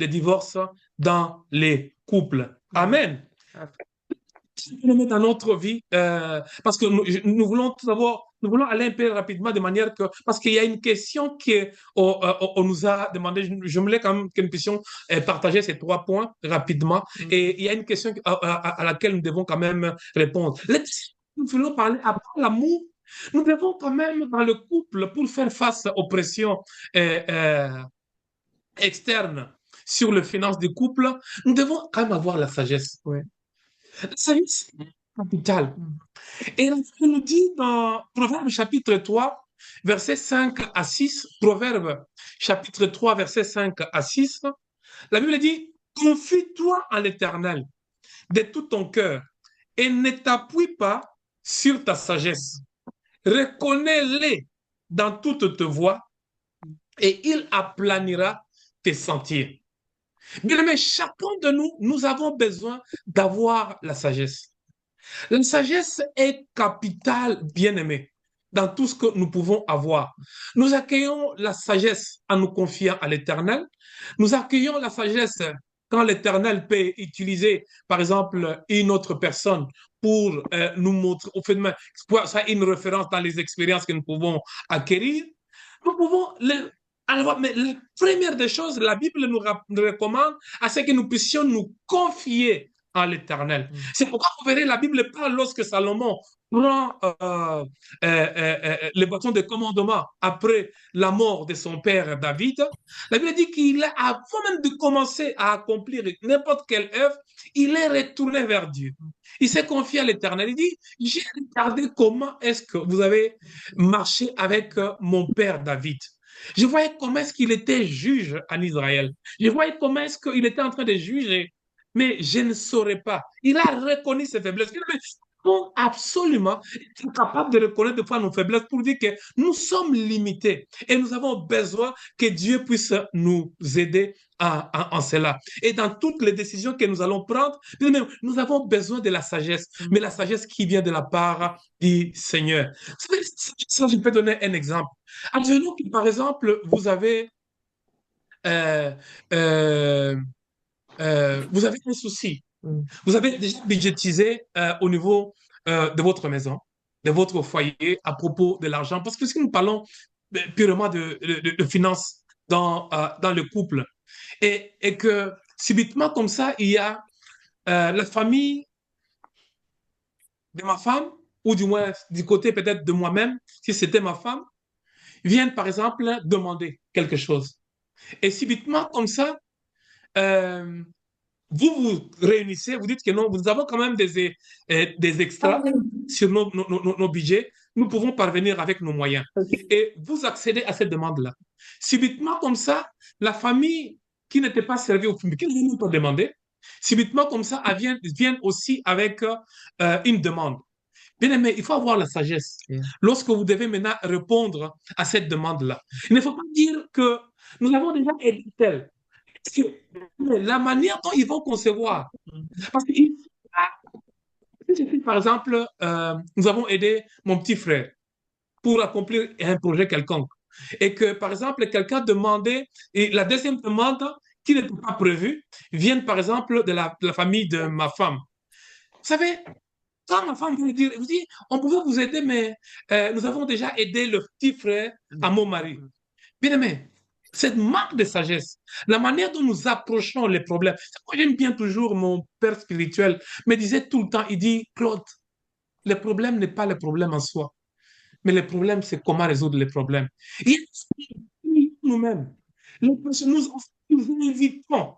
divorces dans les couples. Amen. Dans notre vie, parce que nous voulons tout d'abord nous voulons aller un peu rapidement de manière que, parce qu'il y a une question on nous a demandé, je voulais quand même que nous puissions partager ces 3 points rapidement. Et il y a une question à laquelle nous devons quand même répondre. Nous voulons parler après l'amour. Nous devons quand même, dans le couple, pour faire face aux pressions externes sur les finances du couple, nous devons quand même avoir la sagesse. Ouais. La sagesse capitale. Et la Bible nous dit dans Proverbe chapitre 3, versets 5 à 6, Proverbe chapitre 3, versets 5 à 6, la Bible dit, confie-toi en l'Éternel de tout ton cœur et ne t'appuie pas sur ta sagesse. Reconnais-les dans toutes tes voies et il aplanira tes sentiers. Bien aimé, chacun de nous, nous avons besoin d'avoir la sagesse. La sagesse est capitale, bien aimé, dans tout ce que nous pouvons avoir. Nous accueillons la sagesse en nous confiant à l'Éternel. Nous accueillons la sagesse quand l'Éternel peut utiliser, par exemple, une autre personne pour nous montrer, au fait, ça une référence dans les expériences que nous pouvons acquérir. Nous pouvons alors, mais la première des choses, la Bible nous recommande à ce que nous puissions nous confier en l'Éternel. C'est pourquoi vous verrez, la Bible parle lorsque Salomon prend le bâton de commandement après la mort de son père David. La Bible dit qu'il a, avant même de commencer à accomplir n'importe quelle œuvre, il est retourné vers Dieu. Il s'est confié à l'Éternel. Il dit, j'ai regardé comment est-ce que vous avez marché avec mon père David. Je voyais comment est-ce qu'il était juge en Israël. Je voyais comment est-ce qu'il était en train de juger. Mais je ne saurais pas. Il a reconnu ses faiblesses. Mais nous absolument être capable de reconnaître des fois nos faiblesses pour dire que nous sommes limités et nous avons besoin que Dieu puisse nous aider en cela. Et dans toutes les décisions que nous allons prendre, nous avons besoin de la sagesse, mais la sagesse qui vient de la part du Seigneur. Ça, je peux donner un exemple. Advenons que, par exemple, vous avez un souci. Vous avez déjà budgétisé au niveau de votre maison, de votre foyer à propos de l'argent. Parce que si nous parlons purement de finances dans le couple, et que subitement comme ça, il y a la famille de ma femme, ou du moins du côté peut-être de moi-même, si c'était ma femme, viennent par exemple demander quelque chose. Et subitement comme ça, vous vous réunissez, vous dites que non, nous avons quand même des extras sur nos budgets, nous pouvons parvenir avec nos moyens. Et vous accédez à cette demande-là. Subitement comme ça, la famille qui n'était pas servie au public, qui ne nous pas demandé, subitement comme ça, elle vient aussi avec une demande. Bien aimé, il faut avoir la sagesse. Lorsque vous devez maintenant répondre à cette demande-là, il ne faut pas dire que nous avons déjà aidé tel. La manière dont ils vont concevoir. Parce que, par exemple, nous avons aidé mon petit frère pour accomplir un projet quelconque. Et que, par exemple, quelqu'un demandait, et la deuxième demande qui n'était pas prévue, vient, par exemple, de la famille de ma femme. Vous savez, quand ma femme vous dit, on pouvait vous aider, mais nous avons déjà aidé le petit frère à mon mari. Bien aimé, cette marque de sagesse, la manière dont nous approchons les problèmes. Moi, j'aime bien toujours mon père spirituel, me disait tout le temps, il dit, Claude, le problème n'est pas le problème en soi, mais le problème, c'est comment résoudre les problèmes. Et nous-mêmes, nous évitons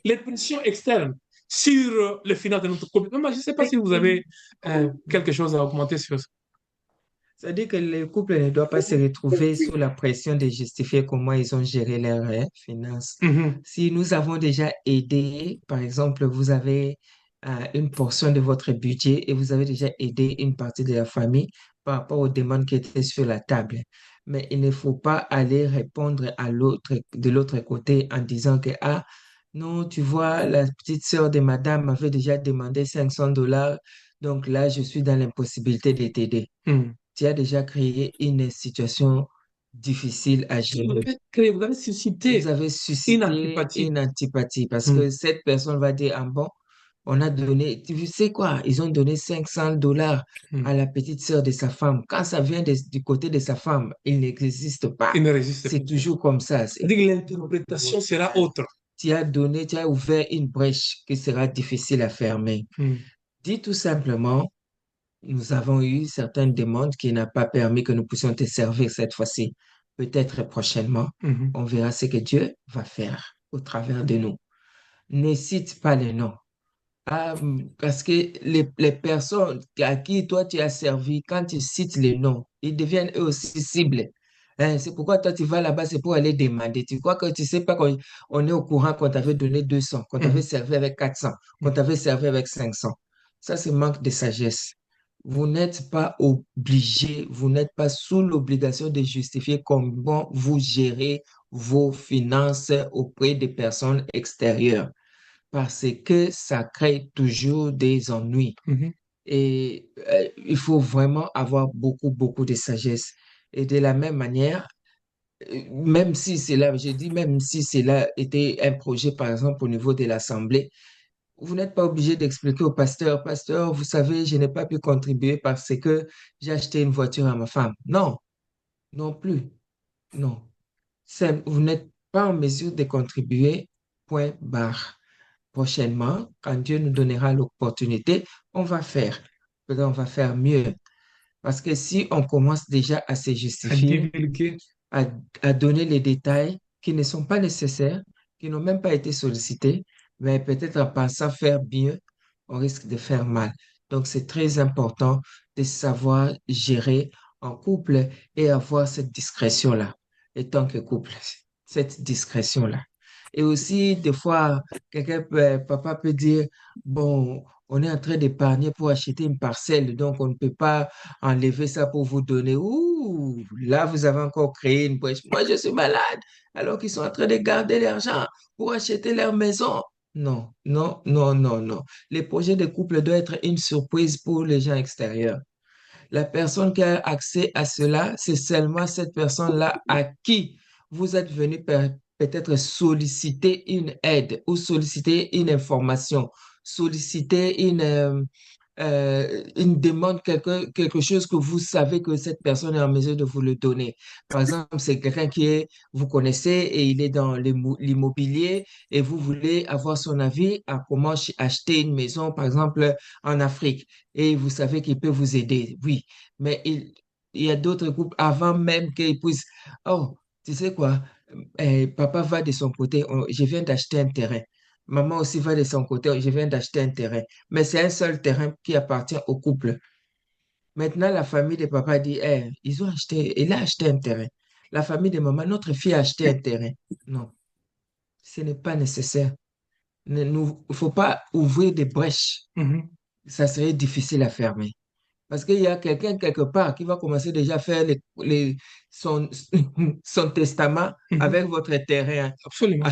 les pressions externes sur le final de notre couple. Je ne sais pas si vous avez quelque chose à augmenter sur ça. C'est-à-dire que le couple ne doit pas se retrouver sous la pression de justifier comment ils ont géré leurs finances. Si nous avons déjà aidé, par exemple, vous avez une portion de votre budget et vous avez déjà aidé une partie de la famille par rapport aux demandes qui étaient sur la table. Mais il ne faut pas aller répondre de l'autre côté en disant que, ah, non, tu vois, la petite sœur de madame m'avait déjà demandé $500, donc là, je suis dans l'impossibilité de t'aider. Tu as déjà créé une situation difficile à gérer. Vous avez suscité une antipathie parce que cette personne va dire, ah bon, On a donné, tu sais quoi, ils ont donné 500 dollars Hmm. à la petite sœur de sa femme. Quand ça vient du côté de sa femme, il n'existe pas. Il ne résiste C'est pas. toujours comme ça. C'est-à-dire que l'interprétation sera autre. Tu as donné, tu as ouvert une brèche qui sera difficile à fermer. Hmm. Dis tout simplement, nous avons eu certaines demandes qui n'ont pas permis que nous puissions te servir cette fois-ci. Peut-être prochainement, Mhm. on verra ce que Dieu va faire au travers de nous. Ne cite pas les noms. Ah, parce que les personnes à qui toi tu as servi, quand tu cites les noms, ils deviennent eux aussi cibles. Hein, c'est pourquoi toi tu vas là-bas, c'est pour aller demander. Tu crois que tu sais pas qu'on on est au courant qu'on t'avait donné 200, qu'on t'avait Mhm. servi avec 400, qu'on Mhm. t'avait servi avec 500. Ça, c'est manque de sagesse. Vous n'êtes pas obligé, vous n'êtes pas sous l'obligation de justifier comment vous gérez vos finances auprès des personnes extérieures parce que ça crée toujours des ennuis. Mhm. Et il faut vraiment avoir beaucoup, beaucoup de sagesse. Et de la même manière, même si cela, j'ai dit, même si cela était un projet, par exemple, au niveau de l'Assemblée, vous n'êtes pas obligé d'expliquer au pasteur, pasteur, vous savez, je n'ai pas pu contribuer parce que j'ai acheté une voiture à ma femme. Non, non plus, non. Vous n'êtes pas en mesure de contribuer, point barre. Prochainement, quand Dieu nous donnera l'opportunité, on va faire. Peut-être on va faire mieux. Parce que si on commence déjà à se À justifier, divulguer. à, à donner les détails qui ne sont pas nécessaires, qui n'ont même pas été sollicités, mais peut-être en pensant faire mieux, on risque de faire mal. Donc, c'est très important de savoir gérer en couple et avoir cette discrétion-là, et tant que couple, cette discrétion-là. Et aussi, des fois, papa peut dire, bon, on est en train d'épargner pour acheter une parcelle, donc on ne peut pas enlever ça pour vous donner. Ouh, là, vous avez encore créé une brèche. Moi, je suis malade, alors qu'ils sont en train de garder l'argent pour acheter leur maison. Non, non, non, non, non. Les projets de couple doivent être une surprise pour les gens extérieurs. La personne qui a accès à cela, c'est seulement cette personne-là à qui vous êtes venu peut-être solliciter une aide ou solliciter une information, solliciter une demande, quelque chose que vous savez que cette personne est en mesure de vous le donner. Par exemple, c'est quelqu'un vous connaissez et il est dans l'immobilier et vous voulez avoir son avis à comment acheter une maison, par exemple, en Afrique. Et vous savez qu'il peut vous aider, oui. Mais il y a d'autres groupes avant même qu'ils puissent, oh, tu sais quoi, papa va de son côté, je viens d'acheter un terrain. Maman aussi va de son côté, je viens d'acheter un terrain. Mais c'est un seul terrain qui appartient au couple. Maintenant, la famille de papa dit, ils ont acheté, il a acheté un terrain. La famille de maman, notre fille a acheté un terrain. Non, ce n'est pas nécessaire. Il ne faut pas ouvrir des brèches. Mhm. Ça serait difficile à fermer. Parce qu'il y a quelqu'un quelque part qui va commencer déjà à faire son, son testament Mhm. avec votre terrain. Absolument.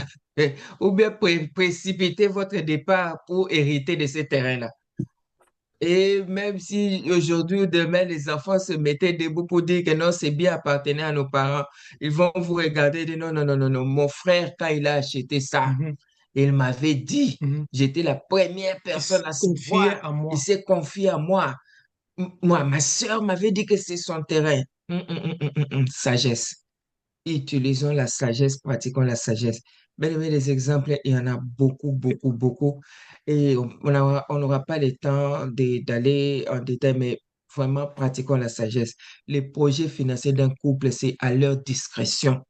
Ou bien précipiter votre départ pour hériter de ce terrain-là. Et même si aujourd'hui ou demain, les enfants se mettaient debout pour dire que non, c'est bien appartenait à nos parents, ils vont vous regarder et dire non, non, non, non, non. Mon frère, quand il a acheté ça, Mhm. il m'avait dit, Mhm. j'étais la première Il personne s'est à confié savoir. à Il moi. s'est confié à moi. Moi, ma sœur m'avait dit que c'est son terrain. Sagesse. Utilisons la sagesse, pratiquons la sagesse. Bien aimé, les exemples, il y en a beaucoup, beaucoup, beaucoup. Et on n'aura pas le temps d'aller en détail, mais vraiment, pratiquons la sagesse. Les projets financiers d'un couple, c'est à leur discrétion.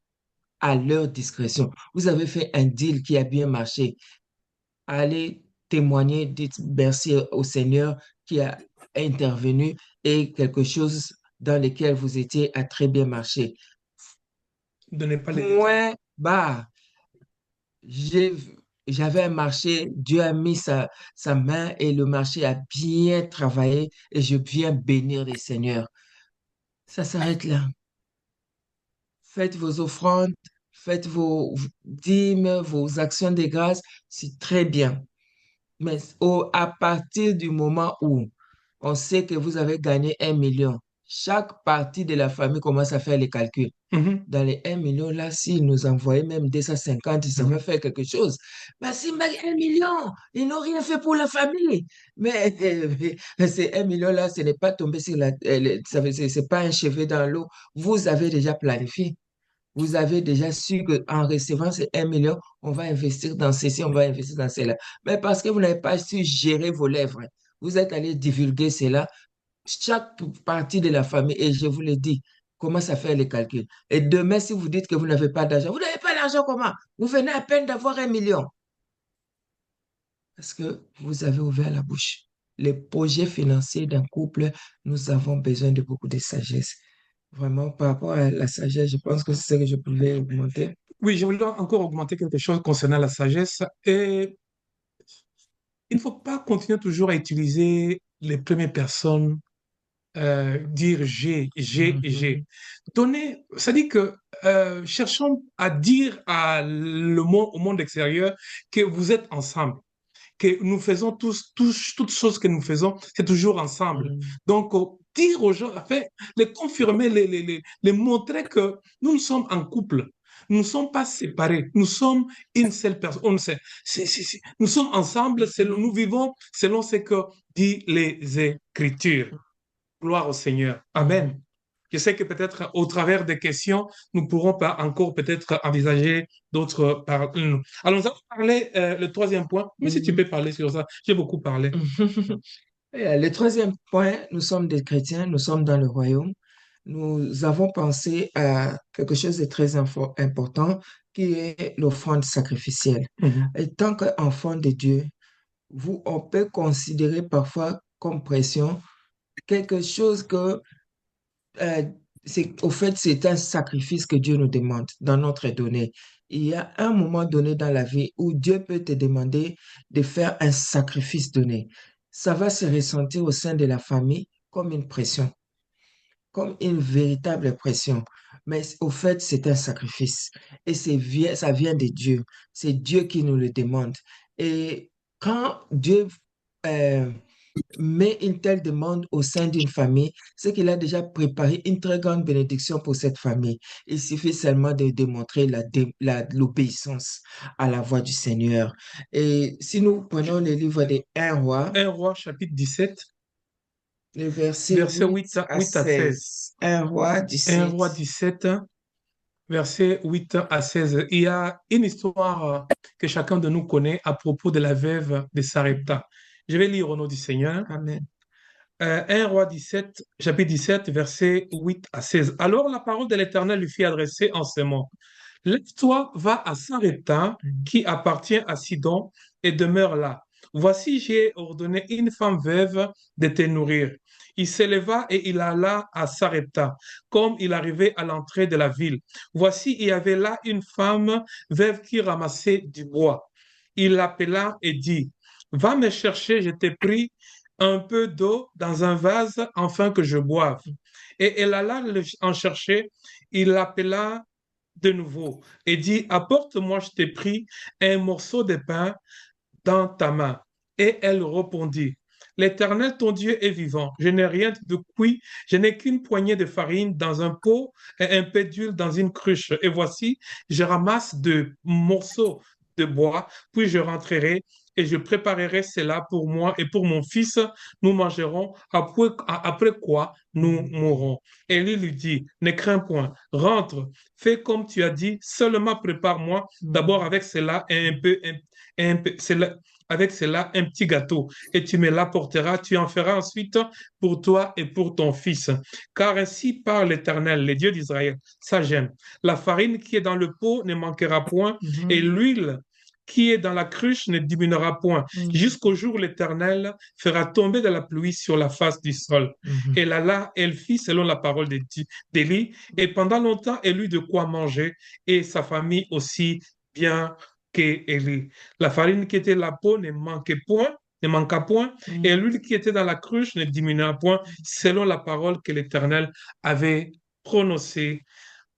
À leur discrétion. Vous avez fait un deal qui a bien marché. Allez témoigner, dites merci au Seigneur qui a intervenu et quelque chose dans lequel vous étiez a très bien marché. Donnez pas les détails. Point barre. J'ai- J'avais un marché, Dieu a mis sa main et le marché a bien travaillé et je viens bénir les seigneurs. Ça s'arrête là. Faites vos offrandes, faites vos dîmes, vos actions de grâce, c'est très bien. Mais à partir du moment où on sait que vous avez gagné 1 million, chaque partie de la famille commence à faire les calculs. Mhm. Dans les 1 million, là, s'ils nous envoyaient même 250, ça va Mhm. faire quelque chose. Mais si mais 1 million, ils n'ont rien fait pour la famille. Mais ces 1 million, là, ce n'est pas tombé sur la... c'est pas un cheveu dans l'eau. Vous avez déjà planifié. Vous avez déjà su qu'en recevant ces 1 million, on va investir dans ceci, on va investir dans cela. Mais parce que vous n'avez pas su gérer vos lèvres, vous êtes allé divulguer cela, chaque partie de la famille, et je vous le dis, commence à faire les calculs. Et demain, si vous dites que vous n'avez pas d'argent, vous n'avez pas d'argent comment? Vous venez à peine d'avoir 1 million. Parce que vous avez ouvert la bouche. Les projets financiers d'un couple, nous avons besoin de beaucoup de sagesse. Vraiment, par rapport à la sagesse, je pense que c'est ce que je pouvais augmenter. Oui, je voulais encore augmenter quelque chose concernant la sagesse. Et il ne faut pas continuer toujours à utiliser les premières personnes, dire j'ai. Mhm. Donnez, ça dit que cherchons à dire au monde extérieur que vous êtes ensemble, que nous faisons toutes choses que nous faisons, c'est toujours ensemble. Mhm. Donc, dire aux gens, enfin, les confirmer, les montrer que nous sommes en couple. Nous ne sommes pas séparés, nous sommes une seule personne. On sait, nous sommes ensemble, nous vivons selon ce que dit les Écritures. Gloire au Seigneur. Mhm. Amen. Je sais que peut-être au travers des questions, nous pourrons pas encore peut-être envisager d'autres. Alors, nous allons parler le troisième point. Mais si tu Mhm. peux parler sur ça, j'ai beaucoup parlé. Et, le troisième point, nous sommes des chrétiens, nous sommes dans le royaume. Nous avons pensé à quelque chose de très important qui est l'offrande sacrificielle. Mhm. Et tant qu'enfant de Dieu, on peut considérer parfois comme pression quelque chose que, euh, au fait, c'est un sacrifice que Dieu nous demande dans notre donné. Il y a un moment donné dans la vie où Dieu peut te demander de faire un sacrifice donné. Ça va se ressentir au sein de la famille comme une pression, comme une véritable pression. Mais au fait, c'est un sacrifice. Et ça vient de Dieu. C'est Dieu qui nous le demande. Et quand Dieu euh, met une telle demande au sein d'une famille, c'est qu'il a déjà préparé une très grande bénédiction pour cette famille. Il suffit seulement de démontrer l'obéissance à la voix du Seigneur. Et si nous prenons le livre des 1 roi, 1 Roi, chapitre 17, le verset verset 8 8 à 8 à 16. 16, 1 roi 1 17. Roi 17, verset 8 à 16. Il y a une histoire que chacun de nous connaît à propos de la veuve de Sarepta. Je vais lire au nom du Seigneur. Amen. 1 Roi 17, chapitre 17, verset 8 à 16. Alors la parole de l'Éternel lui fit adresser en ces mots. Lève-toi, va à Sarepta, qui appartient à Sidon, et demeure là. Voici, j'ai ordonné une femme veuve de te nourrir. Il s'éleva et il alla à Sarepta, comme il arrivait à l'entrée de la ville. Voici, il y avait là une femme veuve qui ramassait du bois. Il l'appela et dit, va me chercher, je t'ai pris un peu d'eau dans un vase afin que je boive. Et elle alla en chercher. Il l'appela de nouveau et dit, apporte-moi, je t'ai pris un morceau de pain dans ta main. Et elle répondit, l'Éternel, ton Dieu, est vivant. Je n'ai rien de cuit, je n'ai qu'une poignée de farine dans un pot et un peu d'huile dans une cruche. Et voici, je ramasse de morceaux de bois, puis je rentrerai et je préparerai cela pour moi et pour mon fils. Nous mangerons, après quoi nous mourrons. Élie lui dit, ne crains point, rentre, fais comme tu as dit, seulement prépare-moi d'abord avec cela avec cela un petit gâteau et tu me l'apporteras, tu en feras ensuite pour toi et pour ton fils. Car ainsi parle l'Éternel, le Dieu d'Israël, ça j'aime. La farine qui est dans le pot ne manquera point et Mhm. l'huile qui est dans la cruche ne diminuera point, Mhm. jusqu'au jour où l'Éternel fera tomber de la pluie sur la face du sol. Mhm. Et là, elle fit selon la parole d'Élie, et pendant longtemps, elle eut de quoi manger, et sa famille aussi bien qu'Élie. La farine qui était la peau ne manqua point, et Mhm. l'huile qui était dans la cruche ne diminua point, selon la parole que l'Éternel avait prononcée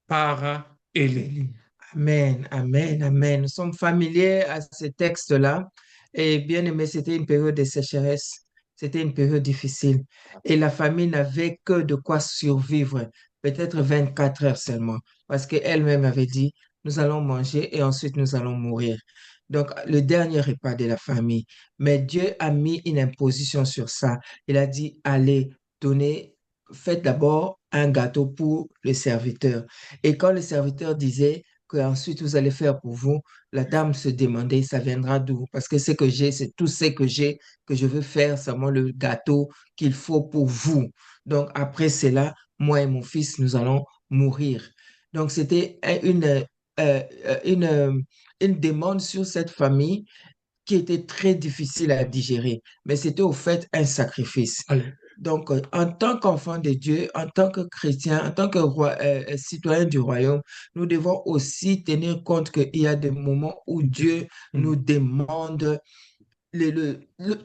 par Élie. Amen, amen, amen. Nous sommes familiers à ce texte-là. Et bien aimé, c'était une période de sécheresse. C'était une période difficile. Et la famille n'avait que de quoi survivre, peut-être 24 heures seulement, parce qu'elle-même avait dit, nous allons manger et ensuite nous allons mourir. Donc, le dernier repas de la famille. Mais Dieu a mis une imposition sur ça. Il a dit, allez, donnez, faites d'abord un gâteau pour le serviteur. Et quand le serviteur disait que ensuite vous allez faire pour vous, la dame se demandait, ça viendra d'où? Parce que ce que j'ai, c'est tout ce que j'ai, que je veux faire, seulement le gâteau qu'il faut pour vous. Donc, après cela, moi et mon fils, nous allons mourir. Donc, c'était une demande sur cette famille qui était très difficile à digérer, mais c'était au fait un sacrifice. Allez. Donc, en tant qu'enfant de Dieu, en tant que chrétien, en tant que citoyen du royaume, nous devons aussi tenir compte qu'il y a des moments où Dieu nous demande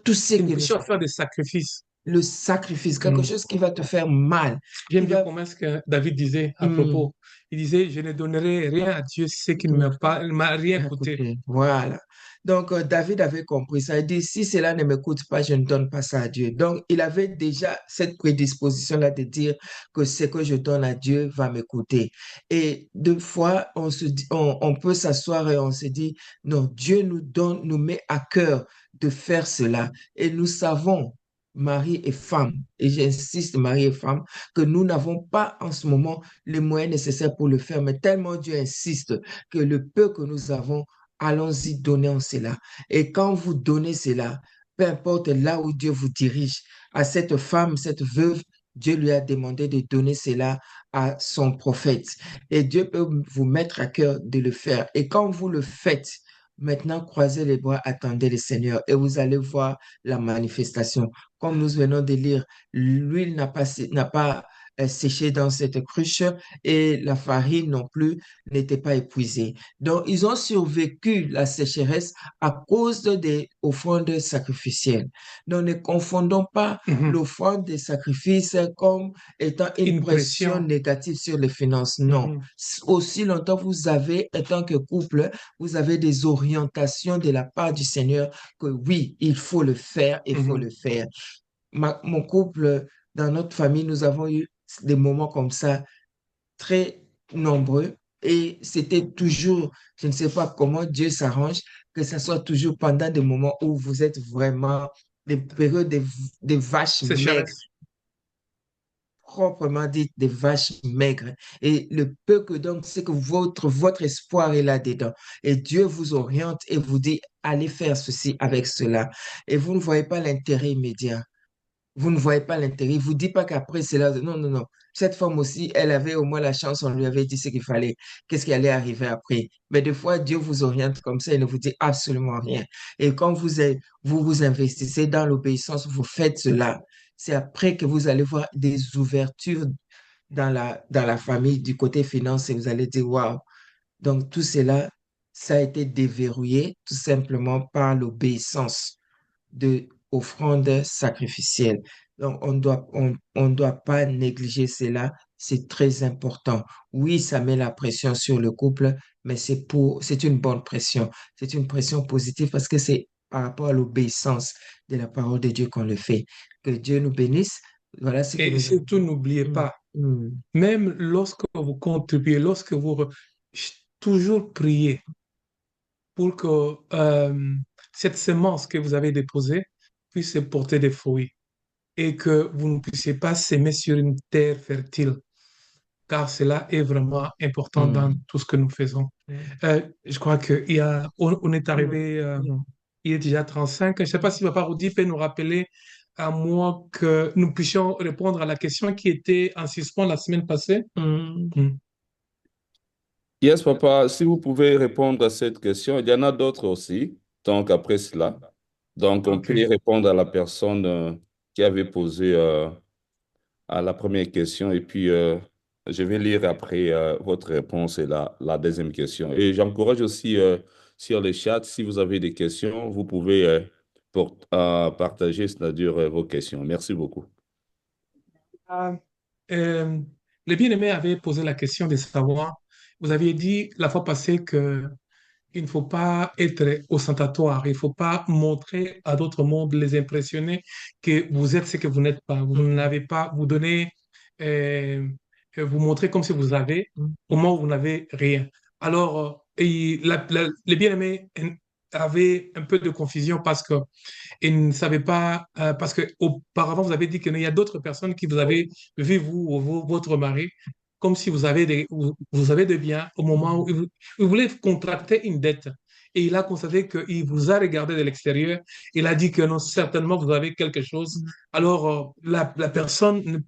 tout ce Une que nous mission à avons. faire des sacrifices. Le sacrifice, quelque Mm. chose qui va te faire mal, qui J'aime bien va... comment est-ce que David disait à Hmm, propos. Il disait, je ne donnerai rien à Dieu si c'est qu'il ne hmm. m'a rien coûté. Écoutez, voilà. Donc, David avait compris ça. Il dit, si cela ne me coûte pas, je ne donne pas ça à Dieu. Donc, il avait déjà cette prédisposition-là de dire que ce que je donne à Dieu va me coûter. Et deux fois, on peut s'asseoir et on se dit, non, Dieu nous donne, nous met à cœur de faire cela. Et nous savons, mari et femme, et j'insiste, mari et femme, que nous n'avons pas en ce moment les moyens nécessaires pour le faire, mais tellement Dieu insiste que le peu que nous avons, allons-y, donnons cela. Et quand vous donnez cela, peu importe là où Dieu vous dirige, à cette femme, cette veuve, Dieu lui a demandé de donner cela à son prophète. Et Dieu peut vous mettre à cœur de le faire. Et quand vous le faites, maintenant, croisez les bras, attendez le Seigneur et vous allez voir la manifestation. Comme nous venons de lire, l'huile n'a pas séché dans cette cruche et la farine non plus n'était pas épuisée. Donc, ils ont survécu la sécheresse à cause des offrandes sacrificielles. Donc, ne confondons pas Mhm. l'offrande des sacrifices comme étant une Une pression pression. négative sur les finances. Non. Mhm. Aussi longtemps vous avez, en tant que couple, vous avez des orientations de la part du Seigneur que oui, il faut le faire, il faut le Mhm. faire. Mon couple, dans notre famille, nous avons eu des moments comme ça très nombreux et c'était toujours, je ne sais pas comment Dieu s'arrange, que ce soit toujours pendant des moments où vous êtes vraiment des périodes des vaches maigres, Sécheresse. proprement dit des vaches maigres. Et le peu que donc, c'est que votre espoir est là-dedans. Et Dieu vous oriente et vous dit, allez faire ceci avec cela. Et vous ne voyez pas l'intérêt immédiat. Vous ne voyez pas l'intérêt. Il ne vous dit pas qu'après cela, non, non, non. Cette femme aussi, elle avait au moins la chance, on lui avait dit ce qu'il fallait, qu'est-ce qui allait arriver après. Mais des fois, Dieu vous oriente comme ça, il ne vous dit absolument rien. Et quand vous vous investissez dans l'obéissance, vous faites cela. C'est après que vous allez voir des ouvertures dans la famille du côté finance et vous allez dire, waouh. Donc, tout cela, ça a été déverrouillé tout simplement par l'obéissance de offrandes sacrificielles. Donc, on doit pas négliger cela. C'est très important. Oui, ça met la pression sur le couple, mais c'est une bonne pression. C'est une pression positive parce que c'est par rapport à l'obéissance de la parole de Dieu qu'on le fait. Que Dieu nous bénisse. Voilà ce que Et nous avons surtout, dit. n'oubliez Mm, pas, mm, même lorsque vous contribuez, toujours priez pour que cette semence que vous avez déposée puisse porter des fruits et que vous ne puissiez pas s'aimer sur une terre fertile, car cela est vraiment important dans mm, tout ce que nous faisons. mm, Je crois on est mm, arrivé, mm, il est déjà 35. Je ne sais pas si Papa Rudy peut nous rappeler, à moins que nous puissions répondre à la question qui était en suspens la semaine passée. mm, Hmm. Yes, papa, si vous pouvez répondre à cette question, il y en a d'autres aussi. Donc, après cela, donc on peut y OK. répondre à la personne qui avait posé à la première question et puis je vais lire après votre réponse et la deuxième question. Et j'encourage aussi sur le chat, si vous avez des questions, vous pouvez partager, c'est-à-dire vos questions. Merci beaucoup. Ah, euh, le bien-aimé avait posé la question de savoir, vous aviez dit la fois passée que il ne faut pas être ostentatoire, il ne faut pas montrer à d'autres mondes, les impressionner que vous êtes ce que vous n'êtes pas. Vous Mhm. n'avez pas, vous donnez, euh, vous montrez comme si vous avez, Mhm. au moment où vous n'avez rien. Alors, les bien-aimés avaient un peu de confusion parce que ils ne savaient pas, parce que auparavant vous avez dit qu'il y a d'autres personnes qui vous avez vu, vous ou votre mari, comme si vous avez des biens au moment où Mhm. il voulait contracter une dette. Et il a constaté qu'il vous a regardé de l'extérieur. Il a dit que non, certainement vous avez quelque chose. Alors, la personne,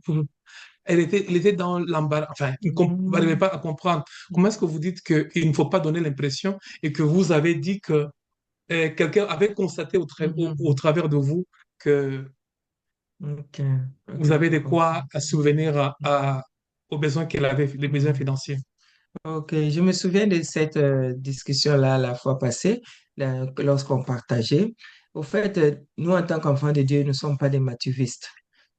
elle était dans l'embarras. Enfin, il n'arrivait Mhm. pas à comprendre. Comment est-ce que vous dites qu'il ne faut pas donner l'impression et que vous avez dit que quelqu'un avait constaté au Mhm. travers de vous que Ok, ok, vous avez je de comprends. quoi à souvenir aux besoins qu'elle avait, les besoins Mhm. financiers. Ok, je me souviens de cette discussion-là la fois passée, lorsqu'on partageait. Au fait, nous, en tant qu'enfants de Dieu, nous ne sommes pas des matérialistes.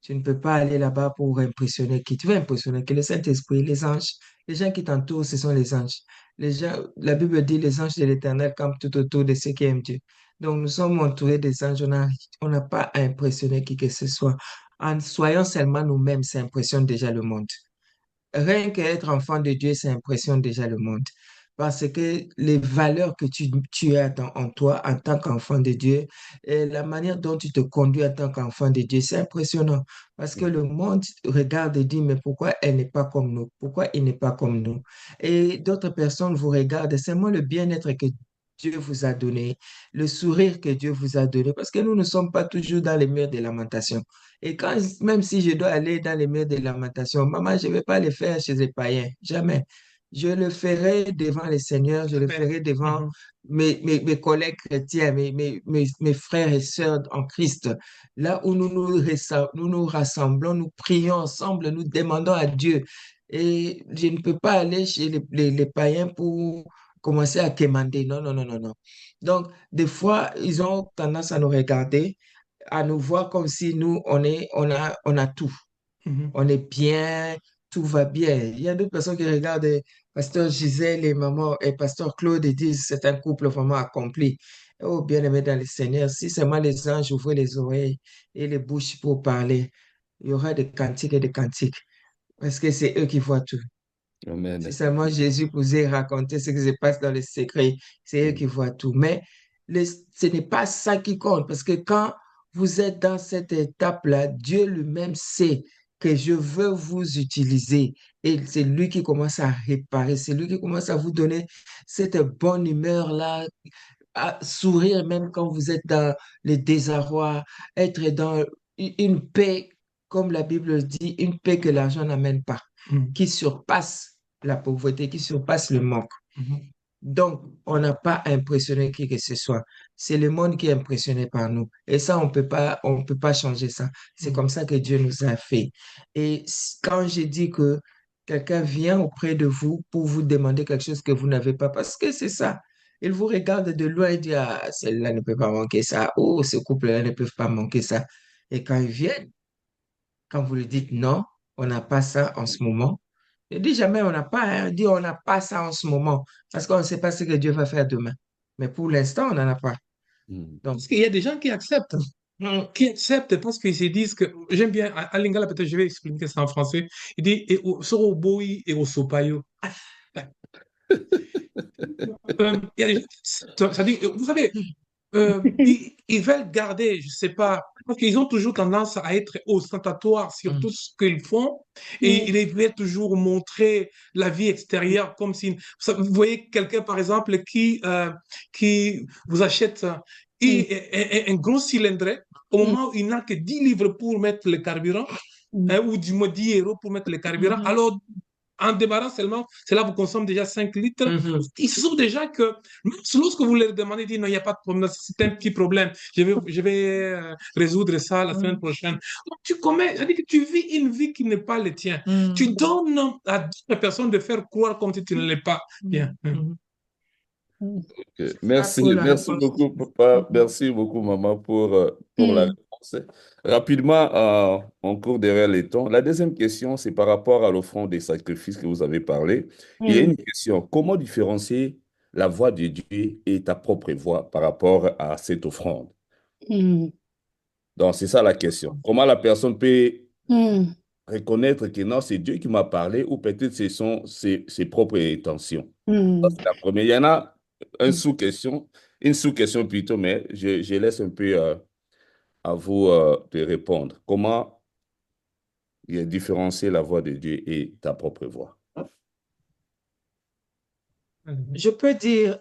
Tu ne peux pas aller là-bas pour impressionner qui? Tu veux impressionner que le Saint-Esprit, les anges, les gens qui t'entourent, ce sont les anges. Les gens, la Bible dit les anges de l'Éternel campent tout autour de ceux qui aiment Dieu. Donc, nous sommes entourés des anges. On n'a pas à impressionner qui que ce soit. En soyant seulement nous-mêmes, ça impressionne déjà le monde. Rien qu'être enfant de Dieu, ça impressionne déjà le monde. Parce que les valeurs que tu as en toi en tant qu'enfant de Dieu et la manière dont tu te conduis en tant qu'enfant de Dieu, c'est impressionnant. Parce que le monde regarde et dit, mais pourquoi elle n'est pas comme nous? Pourquoi il n'est pas comme nous? Et d'autres personnes vous regardent, c'est moi le bien-être que Dieu vous a donné, le sourire que Dieu vous a donné, parce que nous ne sommes pas toujours dans les murs de lamentation. Et quand, même si je dois aller dans les murs de lamentation, maman, je ne vais pas le faire chez les païens, jamais. Je le ferai devant le Seigneur, je le Amen. ferai devant Mhm. mes collègues chrétiens, mes frères et sœurs en Christ. Là où nous nous rassemblons, nous prions ensemble, nous demandons à Dieu. Et je ne peux pas aller chez les païens pour commencer à quémander. Non, non, non, non, non. Donc, des fois, ils ont tendance à nous regarder, à nous voir comme si nous, on a tout. Mhm. On est bien, tout va bien. Il y a d'autres personnes qui regardent Pasteur Gisèle et maman et Pasteur Claude et disent c'est un couple vraiment accompli. Oh, bien-aimé dans le Seigneur, si seulement les anges ouvraient les oreilles et les bouches pour parler, il y aura des cantiques et des cantiques parce que c'est eux qui voient tout. Si Amen. seulement Jésus pouvait raconter ce qui se passe dans le secret, c'est eux qui voient tout. Mais ce n'est pas ça qui compte, parce que quand vous êtes dans cette étape-là, Dieu lui-même sait que je veux vous utiliser. Et c'est lui qui commence à réparer, c'est lui qui commence à vous donner cette bonne humeur-là, à sourire même quand vous êtes dans le désarroi, être dans une paix, comme la Bible dit, une paix que l'argent n'amène pas, Mhm. qui surpasse la pauvreté, qui surpasse le manque. Mhm. Donc, on n'a pas à impressionner qui que ce soit. C'est le monde qui est impressionné par nous. Et ça, on peut pas changer ça. C'est Mhm. comme ça que Dieu nous a fait. Et quand j'ai dit que quelqu'un vient auprès de vous pour vous demander quelque chose que vous n'avez pas, parce que c'est ça. Il vous regarde de loin et dit, ah, celle-là ne peut pas manquer ça. Oh, ce couple-là ne peut pas manquer ça. Et quand ils viennent, quand vous lui dites non, on n'a pas ça en ce moment. Ne dis jamais on n'a pas, hein. Dis on n'a pas ça en ce moment parce qu'on ne sait pas ce que Dieu va faire demain. Mais pour l'instant, on n'en a pas. Mm. Donc, Parce qu'il y a des gens qui acceptent parce qu'ils se disent que, j'aime bien, à Lingala, peut-être je vais expliquer ça en français, il dit, soro boi et au sopayo. Il y a des gens, ça dit, vous savez, ils veulent garder, je sais pas, parce qu'ils ont toujours tendance à être ostentatoires sur tout ce qu'ils font et ils veulent toujours montrer la vie extérieure comme si, vous voyez quelqu'un par exemple qui vous achète un gros cylindre au moment où il n'a que 10 livres pour mettre le carburant, hein, ou du moins 10 euros pour mettre le carburant, alors en démarrant seulement, cela vous consomme déjà 5 litres. mhm, Ils savent déjà que, même lorsque vous leur demandez, ils disent non, il n'y a pas de problème, c'est un petit problème, je vais résoudre ça la semaine prochaine. Donc, tu commets, c'est-à-dire que tu vis une vie qui n'est pas le tien. Tu mhm, donnes à d'autres personnes de faire croire comme si tu ne l'es pas. Bien. mhm. Ok. Ça pour la Merci réponse. beaucoup, papa. Merci beaucoup, maman, pour la réponse. Rapidement, on court derrière les temps. La deuxième question, c'est par rapport à l'offrande des sacrifices que vous avez parlé. Il y a une question. Comment différencier la voix de Dieu et ta propre voix par rapport à cette offrande? Mm. Donc, c'est ça la question. Comment la personne peut Mm. reconnaître que non, c'est Dieu qui m'a parlé ou peut-être ce sont ses propres intentions? Ça, Mm. c'est la première. Il y en a une sous-question plutôt, mais je laisse un peu à vous de répondre. Comment différencier la voix de Dieu et ta propre voix? Je peux dire,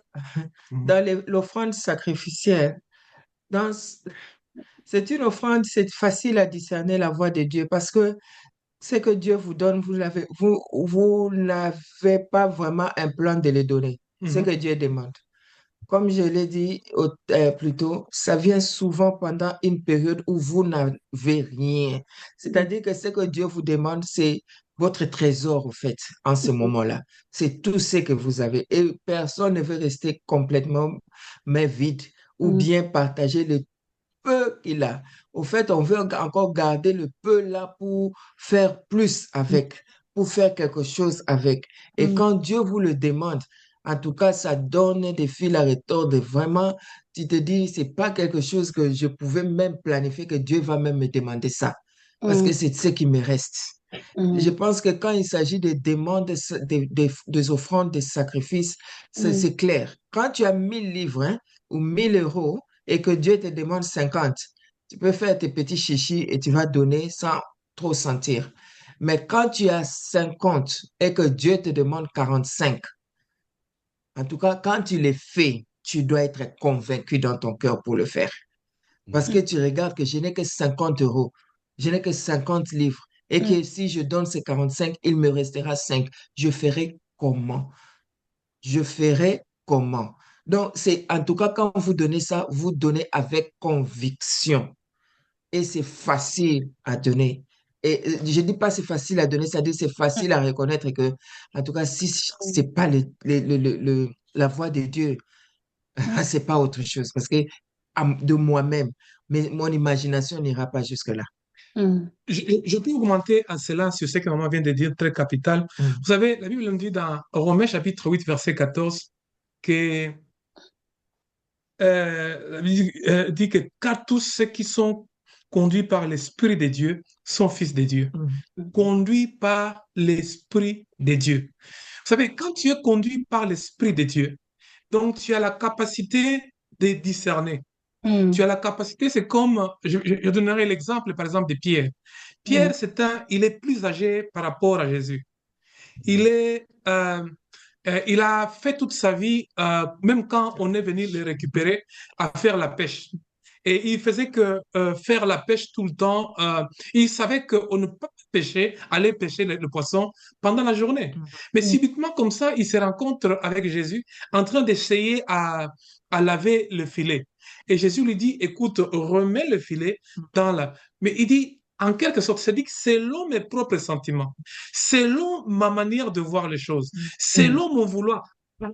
Mhm. dans l'offrande sacrificielle, dans, c'est une offrande, c'est facile à discerner la voix de Dieu parce que ce que Dieu vous donne, vous n'avez pas vraiment un plan de le donner. Ce que Mhm. Dieu demande. Comme je l'ai dit plus tôt, ça vient souvent pendant une période où vous n'avez rien. C'est-à-dire que ce que Dieu vous demande, c'est votre trésor, en fait, en ce moment-là. C'est tout ce que vous avez. Et personne ne veut rester complètement mais vide ou Mm. bien partager le peu qu'il a. Au fait, on veut encore garder le peu là pour faire plus avec, pour faire quelque chose avec. Et Mm. quand Dieu vous le demande, en tout cas, ça donne des fils à retordre. Vraiment, tu te dis, c'est pas quelque chose que je pouvais même planifier, que Dieu va même me demander ça. Parce que Mm. c'est ce qui me reste. Je Mm. pense que quand il s'agit des demandes, des offrandes, des sacrifices, Mm. c'est clair. Quand tu as 1 000 livres hein, ou 1 000 euros et que Dieu te demande 50, tu peux faire tes petits chichis et tu vas donner sans trop sentir. Mais quand tu as 50 et que Dieu te demande 45, en tout cas, quand tu les fais, tu dois être convaincu dans ton cœur pour le faire. Parce que tu regardes que je n'ai que 50 euros, je n'ai que 50 livres, et Mm. que si je donne ces 45, il me restera 5. Je ferai comment? Je ferai comment? Donc, c'est en tout cas, quand vous donnez ça, vous donnez avec conviction. Et c'est facile à donner. Et je ne dis pas c'est facile à donner, c'est-à-dire c'est facile à reconnaître que, en tout cas, si ce n'est pas la voix de Dieu, Mm. c'est pas autre chose. Parce que de moi-même, mais mon imagination n'ira pas jusque-là. Mm. Je peux augmenter à cela sur ce que maman vient de dire, très capital. Mm. Vous savez, la Bible nous dit dans Romains chapitre 8, verset 14, que la Bible dit que car tous ceux qui sont conduits par l'Esprit de Dieu sont fils de Dieu. Mm. Conduits par l'Esprit de Dieu. Vous savez, quand tu es conduit par l'Esprit de Dieu, donc tu as la capacité de discerner. Tu Mm. as la capacité, c'est comme, je donnerai l'exemple par exemple de Pierre. Mm. Pierre, il est plus âgé par rapport à Jésus. Il a fait toute sa vie, même quand on est venu le récupérer, à faire la pêche. Et il faisait que faire la pêche tout le temps. Il savait qu'on ne peut pas pêcher, aller pêcher le poisson pendant la journée. Mais Mm. subitement, comme ça, il se rencontre avec Jésus en train d'essayer à laver le filet. Et Jésus lui dit, écoute, remets le filet dans la... Mais il dit, en quelque sorte, c'est dit que selon mes propres sentiments, selon ma manière de voir les choses, Mm. selon mon vouloir.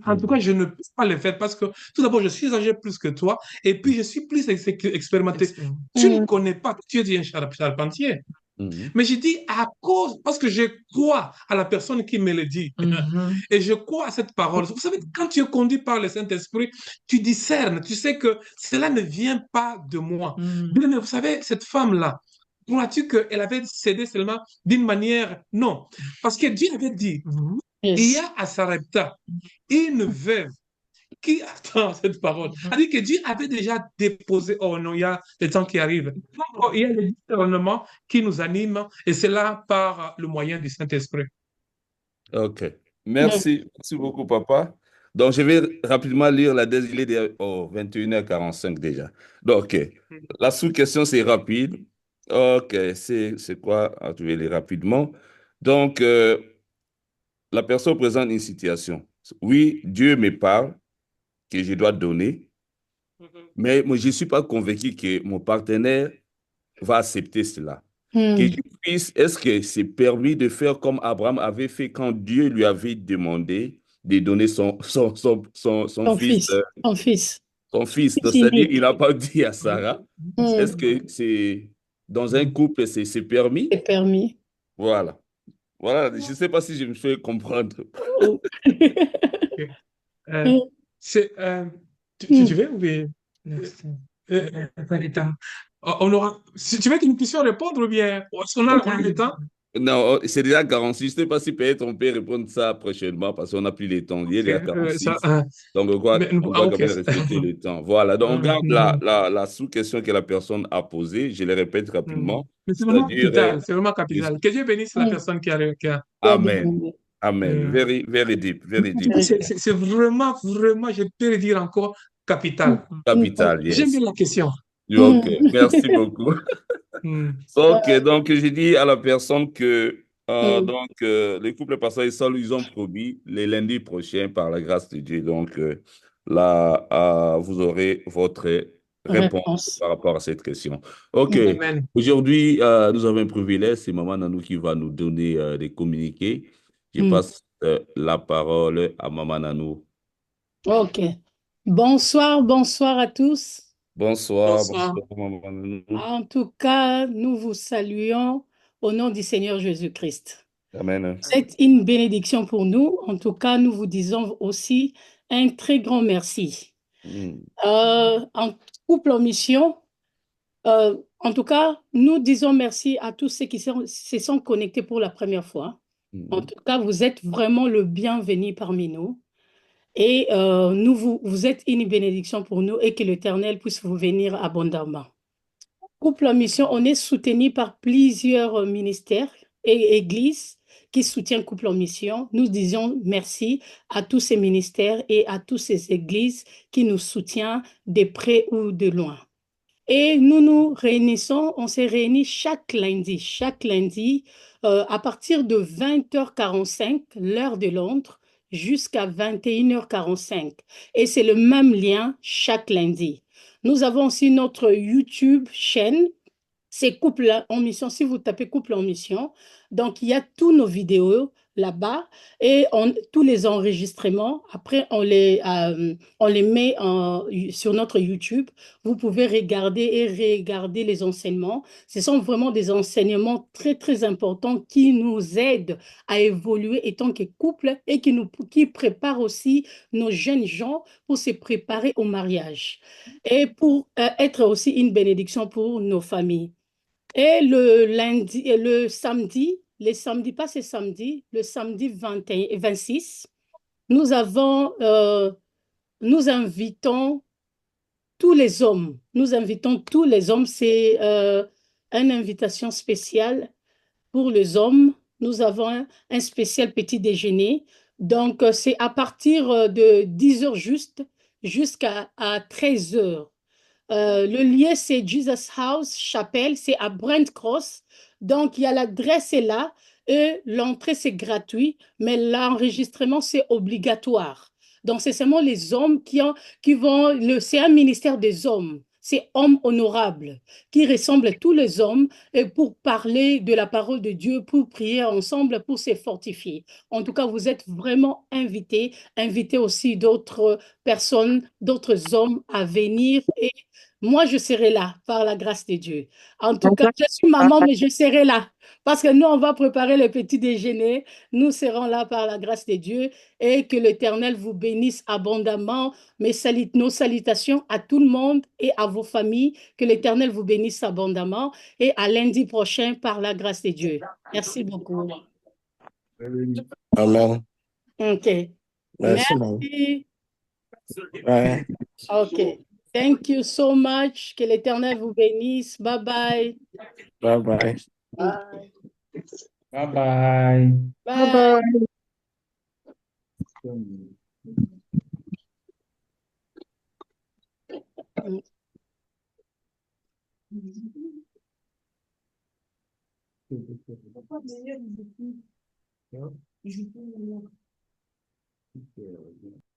En tout cas, je ne peux pas le faire parce que tout d'abord, je suis âgé plus que toi et puis je suis plus expérimenté. Expérience. Tu ne Mm. connais pas, tu es un charpentier. Mhm. Mais je dis à cause, parce que je crois à la personne qui me le dit. Mhm. Et je crois à cette parole. Vous savez, quand tu es conduit par le Saint-Esprit, tu discernes, tu sais que cela ne vient pas de moi. Mhm. Bien, vous savez, cette femme-là, crois-tu qu'elle avait cédé seulement d'une manière? Non. Parce que Dieu avait dit, il y Yes. a à Sarepta une veuve qui attend cette parole. Mhm. Elle dit que Dieu avait déjà déposé, oh non, il y a le temps qui arrive. Oh, il y a le discernement qui nous anime et c'est là par le moyen du Saint-Esprit. OK. Mm. Merci beaucoup, papa. Donc, je vais rapidement lire la deuxième. Il est déjà 21h45 déjà. Donc, OK. La sous-question, c'est rapide. OK. C'est quoi? Ah, je vais lire rapidement. Donc, la personne présente une situation. Oui, Dieu me parle que je dois donner, mais moi, je ne suis pas convaincu que mon partenaire va accepter cela. Que Mm. je puisse, est-ce que c'est permis de faire comme Abraham avait fait quand Dieu lui avait demandé de donner son Ton fils, fils. Ton fils. son fils. Donc, Fils c'est-à-dire, il unique. n'a pas dit à Sarah. Mm. Est-ce que c'est dans un Mhm. couple, c'est permis? C'est permis. Voilà. Voilà. Je ne sais pas si je me fais comprendre. Oh. Euh, Mm. C'est, tu Hmm. veux ou bien? Merci. Attends. On aura, si tu veux qu'une question répondre ou bien, est-ce qu'on a le temps? Non, c'est déjà 46. Je ne sais pas si peut-être on peut répondre ça prochainement parce qu'on n'a plus le temps. Il est Ok, déjà ça, 46. Donc, mais, on doit quand ok. même respecter le temps. Voilà. Donc, on garde Mhm. la sous-question que la personne a posée. Je les répète Mhm. rapidement. Mais c'est vraiment C'est-à-dire, capital, c'est vraiment je- capital. Que Dieu bénisse la Hmm. personne qui a. Tu as Amen. demandé. Amen. Mhm. Very, very deep. Very En tout deep. cas, Very good. c'est vraiment, vraiment, je peux le dire encore, Hmm. capital. Capital, J'aime yes. bien la question. Ok. Hmm. Merci beaucoup. Mhm. Ok, donc je dis à la personne que Hmm. les couples pasteurs et seuls, ils ont promis les lundis prochains par la grâce de Dieu. Donc là, vous aurez votre réponse Réponse. par rapport à cette question. Ok, Hmm. Amen. aujourd'hui, nous avons un privilège, c'est Maman Nanou qui va nous donner des communiqués. Je Hmm. passe la parole à Maman Nanou. Ok. Bonsoir, bonsoir à tous. Bonsoir, Bonsoir. bonsoir Maman Nanou. En tout cas, nous vous saluons au nom du Seigneur Jésus-Christ. Amen. C'est une bénédiction pour nous. En tout cas, nous vous disons aussi un très grand merci. Mm, En couple en mission, en tout cas, nous disons merci à tous ceux qui se sont connectés pour la première fois. En mm. tout cas, vous êtes vraiment le bienvenu parmi nous. Et vous êtes une bénédiction pour nous et que l'Éternel puisse vous bénir abondamment. Couple en mission, on est soutenu par plusieurs ministères et églises qui soutiennent Couple en mission. Nous disons merci à tous ces ministères et à toutes ces églises qui nous soutiennent de près ou de loin. Et nous nous réunissons, on s'est réunis chaque lundi, à partir de 20h45, l'heure de Londres, jusqu'à 21h45. Et c'est le même lien chaque lundi. Nous avons aussi notre YouTube chaîne, c'est Couple en mission. Si vous tapez Couple en mission, donc il y a tous nos vidéos là-bas et tous les enregistrements. Après, on les met sur notre YouTube. Vous pouvez regarder et regarder les enseignements. Ce sont vraiment des enseignements très, très importants qui nous aident à évoluer en tant que couple et qui préparent aussi nos jeunes gens pour se préparer au mariage et pour être aussi une bénédiction pour nos familles. Et le lundi, et le samedi, pas ce samedi, le samedi 21 et 26, nous avons, nous invitons tous les hommes. Nous invitons tous les hommes. C'est une invitation spéciale pour les hommes. Nous avons un spécial petit déjeuner. Donc, c'est à partir de 10 heures juste jusqu'à 13 heures. Le lieu, c'est Jesus House Chapelle, c'est à Brent Cross. Donc, il y a l'adresse est là et l'entrée, c'est gratuit, mais l'enregistrement, c'est obligatoire. Donc, c'est seulement les hommes qui vont, c'est un ministère des hommes. C'est hommes honorables qui ressemblent à tous les hommes et pour parler de la parole de Dieu, pour prier ensemble, pour se fortifier. En tout cas, vous êtes vraiment invités, invités aussi d'autres personnes, d'autres hommes à venir et moi, je serai là par la grâce de Dieu. En tout cas, je suis maman, mais je serai là parce que nous, on va préparer le petit déjeuner. Nous serons là par la grâce de Dieu et que l'Éternel vous bénisse abondamment. Nos salutations à tout le monde et à vos familles. Que l'Éternel vous bénisse abondamment et à lundi prochain par la grâce de Dieu. Merci beaucoup. Amen. OK. Merci, maman. Merci. Ouais. OK. Thank you so much. Que l'Éternel vous bénisse. Bye bye. Bye bye. Bye. Bye bye. Bye.